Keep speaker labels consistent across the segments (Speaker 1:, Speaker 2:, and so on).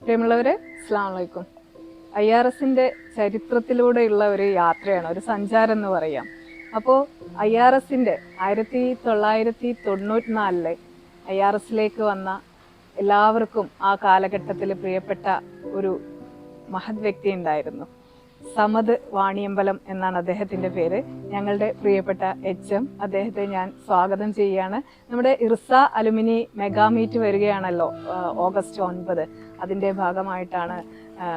Speaker 1: പ്രിയമുള്ളവരെ, അസ്സലാമു അലൈക്കും. IRSന്റെ ചരിത്രത്തിലൂടെയുള്ള ഒരു യാത്രയാണ്, ഒരു സഞ്ചാരം എന്ന് പറയാം. അപ്പോൾ IRSന്റെ 1994 IRSലേക്ക് വന്ന എല്ലാവർക്കും ആ കാലഘട്ടത്തിൽ പ്രിയപ്പെട്ട ഒരു മഹത് വ്യക്തി ഉണ്ടായിരുന്നു. സമദ് വാണിയമ്പലം എന്നാണ് അദ്ദേഹത്തിന്റെ പേര്. ഞങ്ങളുടെ പ്രിയപ്പെട്ട HM, അദ്ദേഹത്തെ ഞാൻ സ്വാഗതം ചെയ്യുകയാണ്. നമ്മുടെ ഇർസ അലുമിനി മെഗാമീറ്റ് വരികയാണല്ലോ ഓഗസ്റ്റ് 9. അതിൻ്റെ ഭാഗമായിട്ടാണ്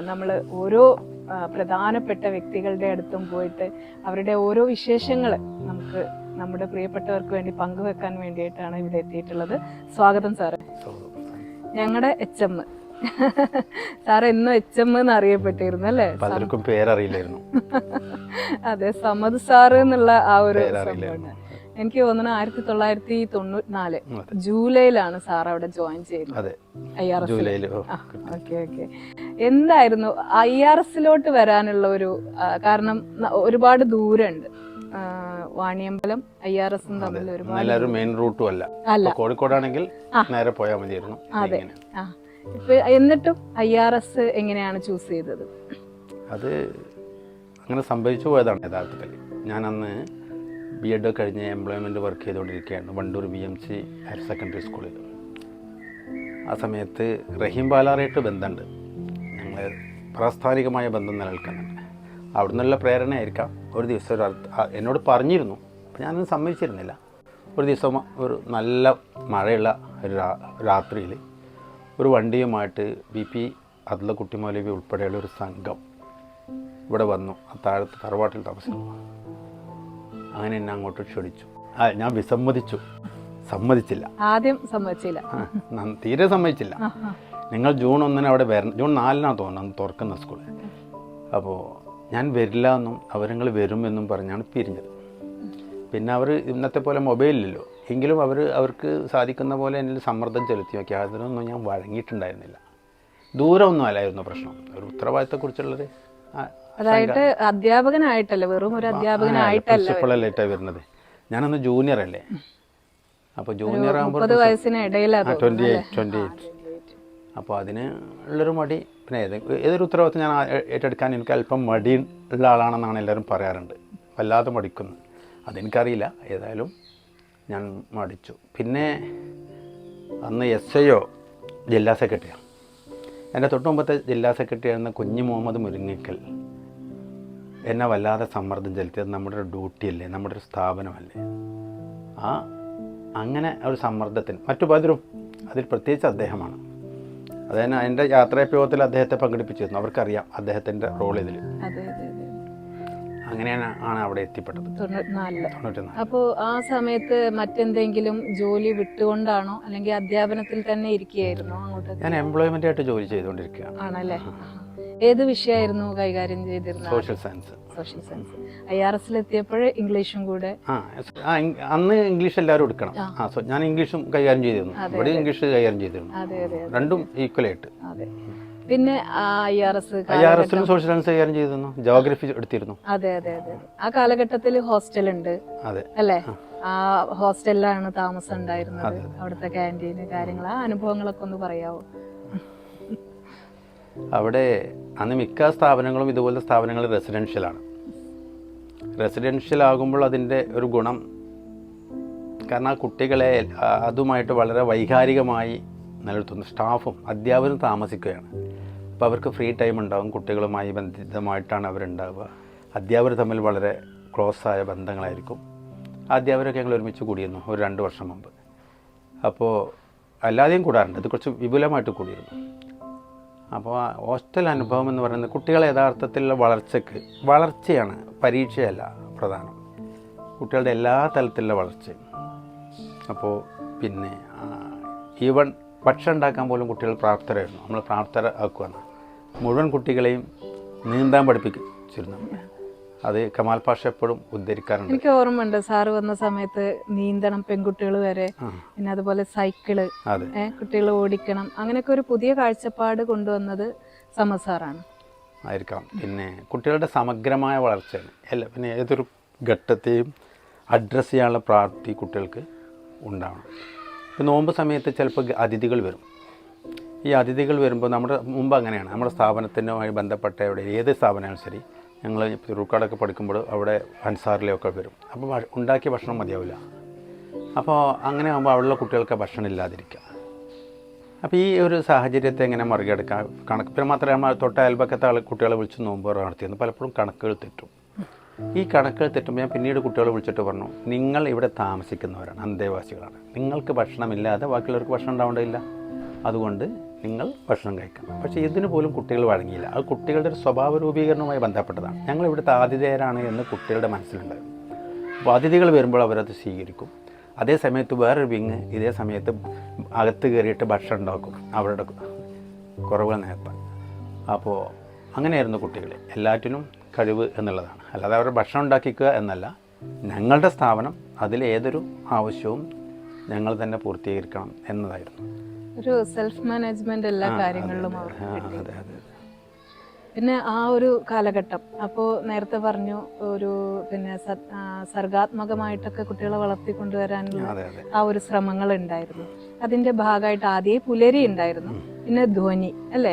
Speaker 1: നമ്മൾ ഓരോ പ്രധാനപ്പെട്ട വ്യക്തികളുടെ അടുത്തും പോയിട്ട് അവരുടെ ഓരോ വിശേഷങ്ങൾ നമുക്ക് നമ്മുടെ പ്രിയപ്പെട്ടവർക്ക് വേണ്ടി പങ്കുവെക്കാൻ വേണ്ടിയിട്ടാണ് ഇവിടെ എത്തിയിട്ടുള്ളത്. സ്വാഗതം സാറ്. ഞങ്ങളുടെ HM സാർ എന്നും HM എന്ന് അറിയപ്പെട്ടിരുന്നു അല്ലേ?
Speaker 2: പലർക്കും പേരറിയില്ലായിരുന്നു.
Speaker 1: അതെ, സമദ് സാറ് എന്നുള്ള ആ ഒരു സംഭവമാണ്. എനിക്ക് തോന്നുന്നു 1994 ജൂലൈയിലാണ് സാർ അവിടെ ജോയിൻ ചെയ്യുന്നത്. ഓക്കെ. എന്തായിരുന്നു IRSലോട്ട് വരാനുള്ള ഒരു കാരണം? ഒരുപാട് ദൂരമുണ്ട്, വാണിയമ്പലം IRSും തമ്മിൽ ഒരുപാട്
Speaker 2: മെയിൻ റൂട്ടും അല്ല. കോഴിക്കോടാണെങ്കിൽ നേരെ പോയാൽ മതിയായിരുന്നു.
Speaker 1: അതെ. എന്നിട്ടും IRS എങ്ങനെയാണ് ചൂസ് ചെയ്തത്?
Speaker 2: അത് അങ്ങനെ സംഭവിച്ചു പോയതാണ് യഥാർത്ഥത്തിൽ. ഞാൻ അന്ന് BEd കഴിഞ്ഞ് എംപ്ലോയ്മെൻറ്റ് വർക്ക് ചെയ്തുകൊണ്ടിരിക്കുകയായിരുന്നു വണ്ടൂർ BMC ഹയർ സെക്കൻഡറി സ്കൂളിൽ. ആ സമയത്ത് റഹീം ബാലാറായിട്ട് ബന്ധമുണ്ട്, ഞങ്ങൾ പ്രാസ്ഥാനികമായ ബന്ധം നിലനിൽക്കുന്നുണ്ട്. അവിടെ നിന്നുള്ള പ്രേരണയായിരിക്കാം. ഒരു ദിവസം എന്നോട് പറഞ്ഞിരുന്നു, അപ്പോൾ ഞാനൊന്നും സമ്മതിച്ചിരുന്നില്ല. ഒരു ദിവസം ഒരു നല്ല മഴയുള്ള ഒരു രാത്രിയിൽ ഒരു വണ്ടിയുമായിട്ട് BP അദ്ലക്കുട്ടി മൗലവി ഉൾപ്പെടെയുള്ള ഒരു സംഘം ഇവിടെ വന്നു. താഴത്ത് തറവാട്ടിൽ താമസിക്കുന്നു. അങ്ങനെ എന്നെ അങ്ങോട്ട് ക്ഷണിച്ചു. ഞാൻ സമ്മതിച്ചില്ല.
Speaker 1: ആദ്യം സമ്മതിച്ചില്ല,
Speaker 2: തീരെ സമ്മതിച്ചില്ല. നിങ്ങൾ ജൂൺ 1 അവിടെ വരണം, ജൂൺ 4 തോന്നുന്നു തുറക്കുന്ന സ്കൂൾ. അപ്പോൾ ഞാൻ വരില്ല എന്നും അവരങ്ങൾ വരുമെന്നും പറഞ്ഞാണ് പിരിഞ്ഞത്. പിന്നെ അവർ ഇന്നത്തെ പോലെ മൊബൈലില്ലല്ലോ, എങ്കിലും അവർക്ക് സാധിക്കുന്ന പോലെ എന്നിൽ സമ്മർദ്ദം ചെലുത്തി നോക്കി. അതിനൊന്നും ഞാൻ വഴങ്ങിയിട്ടുണ്ടായിരുന്നില്ല. ദൂരമൊന്നും അല്ലായിരുന്നു പ്രശ്നം, ഒരു ഉത്തരവാദിത്തത്തെക്കുറിച്ചുള്ളൊരു.
Speaker 1: അതായത് അധ്യാപകനായിട്ടല്ല, വെറും ഒരു
Speaker 2: അധ്യാപകനായിട്ടല്ല വരുന്നത്. ഞാനന്ന് ജൂനിയർ അല്ലേ, അപ്പോൾ ജൂനിയർ ആകുമ്പോൾ 28. അപ്പോൾ അതിന് ഉള്ളൊരു മടി, പിന്നെ ഏതൊരു ഉത്തരവാദിത്തം ഞാൻ ഏറ്റെടുക്കാൻ എനിക്ക് അല്പം മടി ഉള്ള ആളാണെന്നാണ് എല്ലാവരും പറയാറുണ്ട്. വല്ലാതെ മടിക്കുന്നു, അതെനിക്കറിയില്ല. ഏതായാലും ഞാൻ മടിച്ചു. പിന്നെ അന്ന് SIO ജില്ലാ സെക്രട്ടറിയാണ്. എൻ്റെ തൊട്ട് മുമ്പത്തെ ജില്ലാ സെക്രട്ടറി ആയിരുന്ന കുഞ്ഞി മുഹമ്മദ് മുരിങ്ങക്കൽ എന്നെ വല്ലാതെ സമ്മർദ്ദം ചെലുത്തിയത്. നമ്മുടെ ഒരു ഡ്യൂട്ടിയല്ലേ, നമ്മുടെ ഒരു സ്ഥാപനമല്ലേ. അങ്ങനെ ഒരു സമ്മർദ്ദത്തിന് മറ്റു പലരും, അതിൽ പ്രത്യേകിച്ച് അദ്ദേഹമാണ്. അതായത് എൻ്റെ യാത്രാപ്യോഗത്തിൽ അദ്ദേഹത്തെ പങ്കെടുപ്പിച്ചിരുന്നു. അവർക്കറിയാം അദ്ദേഹത്തിൻ്റെ റോൾ ഇതിൽ. അങ്ങനെയാണ് അവിടെ എത്തിപ്പെട്ടത്
Speaker 1: 94. അപ്പോൾ ആ സമയത്ത് മറ്റെന്തെങ്കിലും ജോലി വിട്ടുകൊണ്ടാണോ അല്ലെങ്കിൽ അധ്യാപനത്തിൽ തന്നെ ഇരിക്കുകയായിരുന്നോ? അങ്ങോട്ട്
Speaker 2: ഞാൻ എംപ്ലോയ്മെന്റ് ആയിട്ട് ജോലി ചെയ്തുകൊണ്ടിരിക്കുകയാണ്.
Speaker 1: ആണല്ലേ? ഏത് വിഷയമായിരുന്നു കൈകാര്യം ചെയ്തിരുന്നത്?
Speaker 2: Social science.
Speaker 1: IRSൽ എത്തിയപ്പോൾ ഇംഗ്ലീഷും കൂടെ.
Speaker 2: അന്ന് ഇംഗ്ലീഷ് എല്ലാവരും എടുക്കണം. ഞാൻ ഇംഗ്ലീഷും കൈകാര്യം ചെയ്തിരുന്നു, ഇവിടെ ഇംഗ്ലീഷ് കൈകാര്യം ചെയ്തിരുന്നു. രണ്ടും ഈക്വലായിട്ട്.
Speaker 1: പിന്നെ
Speaker 2: IRSലും സോഷ്യൽ സയൻസ് കൈകാര്യം ചെയ്തിരുന്നു, ജോഗ്രഫി എടുത്തിരുന്നു.
Speaker 1: അതെ. ആ കാലഘട്ടത്തിൽ ഹോസ്റ്റൽ ഉണ്ട് അല്ലേ? ആ ഹോസ്റ്റലിലാണ് താമസം ഉണ്ടായിരുന്നത്. അവിടുത്തെ ക്യാൻറ്റീന് കാര്യങ്ങൾ, ആ അനുഭവങ്ങളൊക്കെ ഒന്ന് പറയാവോ?
Speaker 2: അവിടെ അന്ന് മിക്ക സ്ഥാപനങ്ങളും ഇതുപോലത്തെ സ്ഥാപനങ്ങൾ റെസിഡൻഷ്യലാണ്. റെസിഡൻഷ്യൽ ആകുമ്പോൾ അതിൻ്റെ ഒരു ഗുണം, കാരണം ആ കുട്ടികളെ അതുമായിട്ട് വളരെ വൈകാരികമായി നിലനിർത്തുന്നു. സ്റ്റാഫും അധ്യാപകരും താമസിക്കുകയാണ്. അപ്പോൾ അവർക്ക് ഫ്രീ ടൈം ഉണ്ടാകും, കുട്ടികളുമായി ബന്ധിതമായിട്ടാണ് അവരുണ്ടാവുക. അധ്യാപകർ തമ്മിൽ വളരെ ക്ലോസായ ബന്ധങ്ങളായിരിക്കും. അധ്യാപകരൊക്കെ ഞങ്ങൾ ഒരുമിച്ച് കൂടിയിരുന്നു ഒരു 2 വർഷം മുമ്പ്. അപ്പോൾ അല്ലാതെയും കൂടാറുണ്ട്, ഇത് കുറച്ച് വിപുലമായിട്ട് കൂടിയിരുന്നു. അപ്പോൾ ആ ഹോസ്റ്റൽ അനുഭവം എന്ന് പറയുന്നത് കുട്ടികളെ യഥാർത്ഥത്തിലുള്ള വളർച്ചയാണ്, പരീക്ഷയല്ല പ്രധാനം. കുട്ടികളുടെ എല്ലാ തലത്തിലുള്ള വളർച്ചയും. അപ്പോൾ പിന്നെ ഈവൻ ഭക്ഷണം ഉണ്ടാക്കാൻ പോലും കുട്ടികൾ പ്രാപ്തരായിരുന്നു. നമ്മൾ പ്രാപ്തരാക്കുകയാണ്. മുഴുവൻ കുട്ടികളെയും നീന്താൻ പഠിപ്പിച്ചിരുന്നു. അത് കമാൽ പാഷ എപ്പോഴും ഉദ്ധരിക്കാറുണ്ട്.
Speaker 1: എനിക്ക് ഓർമ്മയുണ്ട്, സാറ് വന്ന സമയത്ത് നീന്തണം പെൺകുട്ടികൾ വരെ, പിന്നെ അതുപോലെ സൈക്കിള് കുട്ടികൾ ഓടിക്കണം, അങ്ങനെയൊക്കെ ഒരു പുതിയ കാഴ്ചപ്പാട് കൊണ്ടുവന്നത് സമദ് സാറാണ്
Speaker 2: ആയിരിക്കാം. പിന്നെ കുട്ടികളുടെ സമഗ്രമായ വളർച്ചയാണ് പിന്നെ ഏതൊരു ഘട്ടത്തെയും അഡ്രസ്സ് ചെയ്യാനുള്ള പ്രാപ്തി കുട്ടികൾക്ക് ഉണ്ടാവണം. ഇപ്പോൾ നോമ്പ് സമയത്ത് ചിലപ്പോൾ അതിഥികൾ വരും. ഈ അതിഥികൾ വരുമ്പോൾ നമ്മുടെ മുമ്പ് അങ്ങനെയാണ്, നമ്മുടെ സ്ഥാപനത്തിനുമായി ബന്ധപ്പെട്ട എവിടെ ഏത് സ്ഥാപനമായാലും ശരി, ഞങ്ങൾ തിരുക്കാടൊക്കെ പഠിക്കുമ്പോൾ അവിടെ അൻസാറിലൊക്കെ വരും. അപ്പോൾ ഉണ്ടാക്കിയ ഭക്ഷണം മതിയാവില്ല. അപ്പോൾ അങ്ങനെ ആകുമ്പോൾ അവിടെയുള്ള കുട്ടികൾക്ക് ഭക്ഷണം ഇല്ലാതിരിക്കുക. അപ്പോൾ ഈ ഒരു സാഹചര്യത്തെ എങ്ങനെ മറികടക്കാം? പിന്നെ മാത്രമല്ല, നമ്മൾ തൊട്ട അയൽപക്കത്തെ കുട്ടികളെ വിളിച്ച് നോമ്പ് നടത്തിയിരുന്നു. പലപ്പോഴും കണക്കുകൾ തെറ്റും. ഈ കണക്കുകൾ തെറ്റുമ്പോൾ ഞാൻ പിന്നീട് കുട്ടികളെ വിളിച്ചിട്ട് പറഞ്ഞു, നിങ്ങൾ ഇവിടെ താമസിക്കുന്നവരാണ്, അന്തേവാസികളാണ്, നിങ്ങൾക്ക് ഭക്ഷണമില്ലാതെ ബാക്കിയുള്ളവർക്ക് ഭക്ഷണം ഉണ്ടാവേണ്ടതില്ല, അതുകൊണ്ട് നിങ്ങൾ ഭക്ഷണം കഴിക്കണം. പക്ഷേ ഇതിന് പോലും കുട്ടികൾ വഴങ്ങിയില്ല. അത് കുട്ടികളുടെ ഒരു സ്വഭാവ രൂപീകരണവുമായി ബന്ധപ്പെട്ടതാണ്. ഞങ്ങൾ ഇവിടുത്തെ ആതിഥേയരാണ് എന്ന് കുട്ടികളുടെ മനസ്സിലുണ്ടായിരുന്നു. അപ്പോൾ അതിഥികൾ വരുമ്പോൾ അവരത് സ്വീകരിക്കും. അതേ സമയത്ത് വേറൊരു വിങ് ഇതേ സമയത്ത് അകത്ത് കയറിയിട്ട് ഭക്ഷണം ഉണ്ടാക്കും അവരുടെ കുറവുകൾ നേരത്തെ. അപ്പോൾ അങ്ങനെയായിരുന്നു കുട്ടികൾ. എല്ലാറ്റിനും കഴിവ് എന്നുള്ളതാണ്, അല്ലാതെ അവർ ഭക്ഷണം ഉണ്ടാക്കിക്കുക എന്നല്ല. ഞങ്ങളുടെ സ്ഥാപനം അതിലേതൊരു ആവശ്യവും ഞങ്ങൾ തന്നെ പൂർത്തീകരിക്കണം എന്നതായിരുന്നു.
Speaker 1: ഒരു സെൽഫ് മാനേജ്മെന്റ് എല്ലാ കാര്യങ്ങളിലും അവർക്ക്.
Speaker 2: അതെ അതെ.
Speaker 1: പിന്നെ ആ ഒരു കാലഘട്ടം, അപ്പോൾ നേരത്തെ പറഞ്ഞു ഒരു പിന്നെ സർഗാത്മകമായിട്ടൊക്കെ കുട്ടികളെ വളർത്തിക്കൊണ്ടുവരാനുള്ള ആ ഒരു ശ്രമങ്ങൾ ഉണ്ടായിരുന്നു. അതിന്റെ ഭാഗമായിട്ട് ആദ്യം പുലരി ഉണ്ടായിരുന്നു, പിന്നെ ധ്വനി അല്ലേ?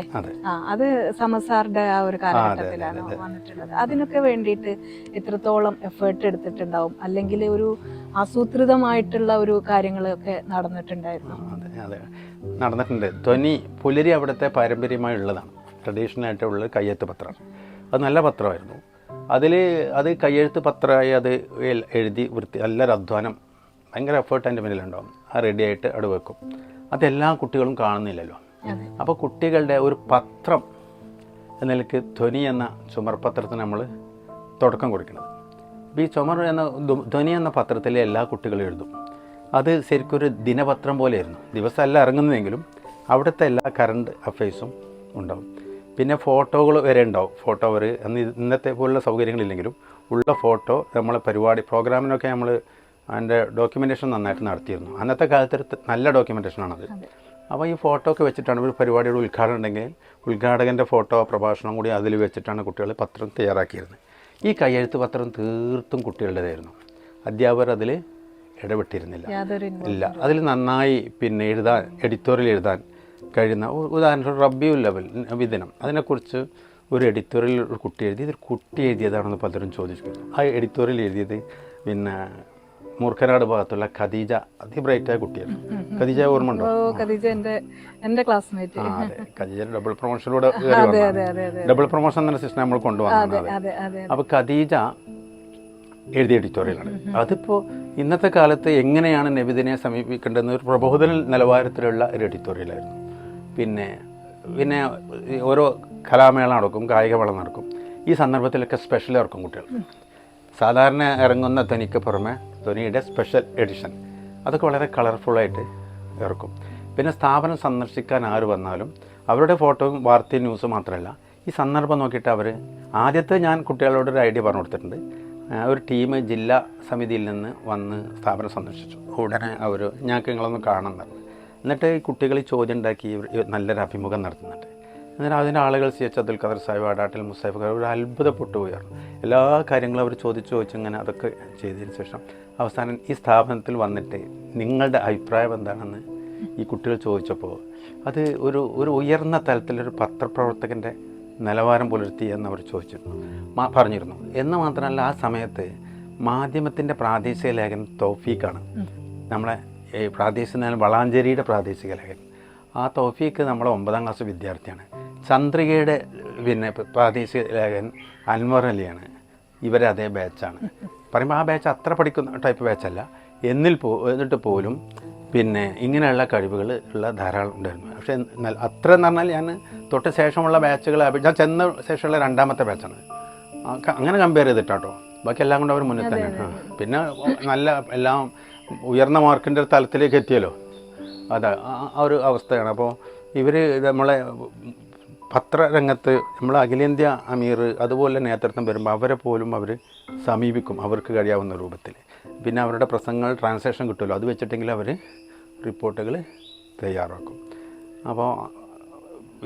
Speaker 1: അത് സമസാറിന്റെ ആ ഒരു കാലഘട്ടത്തിലാണ് വന്നിട്ടുള്ളത്. അതിനൊക്കെ വേണ്ടിയിട്ട് എത്രത്തോളം എഫേർട്ട് എടുത്തിട്ടുണ്ടാവും, അല്ലെങ്കിൽ ഒരു ആസൂത്രിതമായിട്ടുള്ള ഒരു കാര്യങ്ങളൊക്കെ നടന്നിട്ടുണ്ടായിരുന്നു?
Speaker 2: അതെ, നടന്നിട്ടുണ്ട്. ധ്വനി പുലരി അവിടുത്തെ പാരമ്പര്യമായുള്ളതാണ്, ട്രഡീഷണലായിട്ടുള്ള കയ്യെഴുത്ത് പത്രമാണ്. അത് നല്ല പത്രമായിരുന്നു. അത് കയ്യെഴുത്ത് പത്രമായി അത് എഴുതി നല്ലൊരു അധ്വാനം, ഭയങ്കര എഫേർട്ട് അതിൻ്റെ മുന്നിലുണ്ടാവും. അത് റെഡിയായിട്ട് അവിടെ വെക്കും. അതെല്ലാ കുട്ടികളും കാണുന്നില്ലല്ലോ. അപ്പോൾ കുട്ടികളുടെ ഒരു പത്രം എന്ന നിലയ്ക്ക് ധ്വനി എന്ന ചുമർപത്രത്തിന് നമ്മൾ തുടക്കം കൊടുക്കണം. അപ്പോൾ ഈ ധ്വനി എന്ന പത്രത്തിലെ എല്ലാ കുട്ടികളും എഴുതും. അത് ശരിക്കൊരു ദിനപത്രം പോലെയായിരുന്നു. ദിവസമല്ല ഇറങ്ങുന്നതെങ്കിലും അവിടുത്തെ എല്ലാ കറണ്ട് അഫയേഴ്സും ഉണ്ടാവും. പിന്നെ ഫോട്ടോകൾ വരെ ഉണ്ടാവും. ഫോട്ടോ ഇന്നത്തെ പോലുള്ള സൗകര്യങ്ങളില്ലെങ്കിലും ഉള്ള ഫോട്ടോ നമ്മളെ പ്രോഗ്രാമിനൊക്കെ നമ്മൾ അതിൻ്റെ ഡോക്യുമെൻറ്റേഷൻ നന്നായിട്ട് നടത്തിയിരുന്നു. അന്നത്തെ കാലത്തൊരു നല്ല ഡോക്യുമെൻറ്റേഷനാണത്. അപ്പോൾ ഈ ഫോട്ടോ ഒക്കെ വെച്ചിട്ടാണ് ഒരു പരിപാടിയുടെ ഉദ്ഘാടനം ഉണ്ടെങ്കിൽ ഉദ്ഘാടകൻ്റെ ഫോട്ടോ പ്രഭാഷണം കൂടി അതിൽ വെച്ചിട്ടാണ് കുട്ടികൾ പത്രം തയ്യാറാക്കിയിരുന്നത്. ഈ കയ്യെഴുത്ത് പത്രം തീർത്തും കുട്ടികളുടേതായിരുന്നു. അധ്യാപകർ അതിൽ ഇടപെട്ടിരുന്നില്ല. അതിൽ നന്നായി പിന്നെ എഡിറ്റോറിയൽ എഴുതാൻ കഴിയുന്ന ഉദാഹരണത്തിന് റബിയുൽ അവൽ നബിദിനം, അതിനെക്കുറിച്ച് ഒരു എഡിറ്റോറിയൽ ഒരു കുട്ടി എഴുതി. ഇതൊരു കുട്ടി എഴുതിയതാണെന്ന് പലരും ചോദിക്കുന്നു. ആ എഡിറ്റോറിയൽ എഴുതിയത് പിന്നെ മൂർഖനാട് ഭാഗത്തുള്ള ഖദീജ, അതിബ്രൈറ്റായ കുട്ടിയാണ്. ഖദീജ ഓർമ്മ ഉണ്ടോ?
Speaker 1: എൻ്റെ ക്ലാസ്മേറ്റ്.
Speaker 2: അതെ, ഖദീജ ഡബിൾ പ്രൊമോഷനിലൂടെ ഡബിൾ പ്രൊമോഷൻ എന്ന സിസ്റ്റം നമ്മൾ കൊണ്ടുവന്നത്. അപ്പോൾ ഖദീജ എഴുതിയ എഡിറ്റോറിയലാണ്. അതിപ്പോൾ ഇന്നത്തെ കാലത്ത് എങ്ങനെയാണ് നബിദിനെ സമീപിക്കേണ്ടതെന്ന് ഒരു പ്രബോധന നിലവാരത്തിലുള്ള ഒരു എഡിറ്റോറിയലായിരുന്നു. പിന്നെ ഓരോ കലാമേള നടക്കും, കായികമേള നടക്കും. ഈ സന്ദർഭത്തിലൊക്കെ സ്പെഷ്യൽ ഇറക്കും കുട്ടികൾ. സാധാരണ ഇറങ്ങുന്ന ധ്വനിക്ക് പുറമെ ധ്വനിയുടെ സ്പെഷ്യൽ എഡിഷൻ അതൊക്കെ വളരെ കളർഫുള്ളായിട്ട് ഇറക്കും. പിന്നെ സ്ഥാപനം സന്ദർശിക്കാൻ ആര് വന്നാലും അവരുടെ ഫോട്ടോയും വാർത്തയും ന്യൂസും മാത്രമല്ല, ഈ സന്ദർഭം നോക്കിയിട്ട് അവർ ആദ്യത്തെ ഞാൻ കുട്ടികളോടൊരു ഐഡിയ പറഞ്ഞു കൊടുത്തിട്ടുണ്ട്. ഒരു ടീം ജില്ലാ സമിതിയിൽ നിന്ന് വന്ന് സ്ഥാപനം സന്ദർശിച്ചു. ഉടനെ അവർ ഞങ്ങൾക്ക് നിങ്ങളൊന്ന് കാണാൻ പറഞ്ഞു. എന്നിട്ട് ഈ കുട്ടികൾ ചോദ്യം ഉണ്ടാക്കി നല്ലൊരു അഭിമുഖം നടത്തുന്നുണ്ട്. എന്നിട്ട് അതിൻ്റെ ആളുകൾ CH അബ്ദുൽ ഖാദർ സാഹിബ്, അടാട്ടിൽ മുസ്തഫ, ഒരു അത്ഭുതപ്പെട്ടു പോയായിരുന്നു. എല്ലാ കാര്യങ്ങളും അവർ ചോദിച്ചിങ്ങനെ അതൊക്കെ ചെയ്തതിന് ശേഷം അവസാനം ഈ സ്ഥാപനത്തിൽ വന്നിട്ട് നിങ്ങളുടെ അഭിപ്രായം എന്താണെന്ന് ഈ കുട്ടികൾ ചോദിച്ചപ്പോൾ അത് ഒരു ഉയർന്ന തലത്തിലൊരു പത്രപ്രവർത്തകൻ്റെ നിലവാരം പുലർത്തി എന്നവർ പറഞ്ഞിരുന്നു. എന്ന് മാത്രമല്ല, ആ സമയത്ത് മാധ്യമത്തിൻ്റെ പ്രാദേശിക ലേഖനം തൗഫീഖാണ്. നമ്മളെ പ്രാദേശിക വളാഞ്ചേരിയുടെ പ്രാദേശിക ലേഖനം. ആ തൗഫീഖ് നമ്മളെ 9ാം ക്ലാസ് വിദ്യാർത്ഥിയാണ്. ചന്ദ്രികയുടെ പിന്നെ പ്രാദേശിക ലേഖകൻ അൻവർ അലിയാണ്. ഇവരെ അതേ ബാച്ചാണ്. പറയുമ്പോൾ ആ ബാച്ച് അത്ര പഠിക്കുന്ന ടൈപ്പ് ബാച്ചല്ല. എന്നിട്ട് പോലും പിന്നെ ഇങ്ങനെയുള്ള കഴിവുകൾ ഉള്ള ധാരാളം ഉണ്ടായിരുന്നു. പക്ഷേ അത്ര എന്ന് പറഞ്ഞാൽ ഞാൻ തൊട്ട് ശേഷമുള്ള ബാച്ചുകൾ ഞാൻ ചെന്ന ശേഷമുള്ള 2ാമത്തെ ബാച്ചാണ്. അങ്ങനെ കമ്പയർ ചെയ്തിട്ടാട്ടോ. ബാക്കി എല്ലാം കൊണ്ട് അവർ മുന്നിൽ തന്നെയാണ്. പിന്നെ നല്ല എല്ലാം ഉയർന്ന മാർക്കിൻ്റെ തലത്തിലേക്ക് എത്തിയല്ലോ. അതാ ആ ഒരു അവസ്ഥയാണ്. അപ്പോൾ ഇവർ നമ്മളെ പത്രരംഗത്ത് നമ്മൾ അഖിലേന്ത്യാ അമീർ അതുപോലെ നേതൃത്വം വരുമ്പോൾ അവരെ പോലും അവർ സമീപിക്കും അവർക്ക് കഴിയാവുന്ന രൂപത്തിൽ. പിന്നെ അവരുടെ പ്രസംഗങ്ങൾ ട്രാൻസ്ലേഷൻ കിട്ടുമല്ലോ, അത് വെച്ചിട്ടെങ്കിൽ അവർ റിപ്പോർട്ടുകൾ തയ്യാറാക്കും. അപ്പോൾ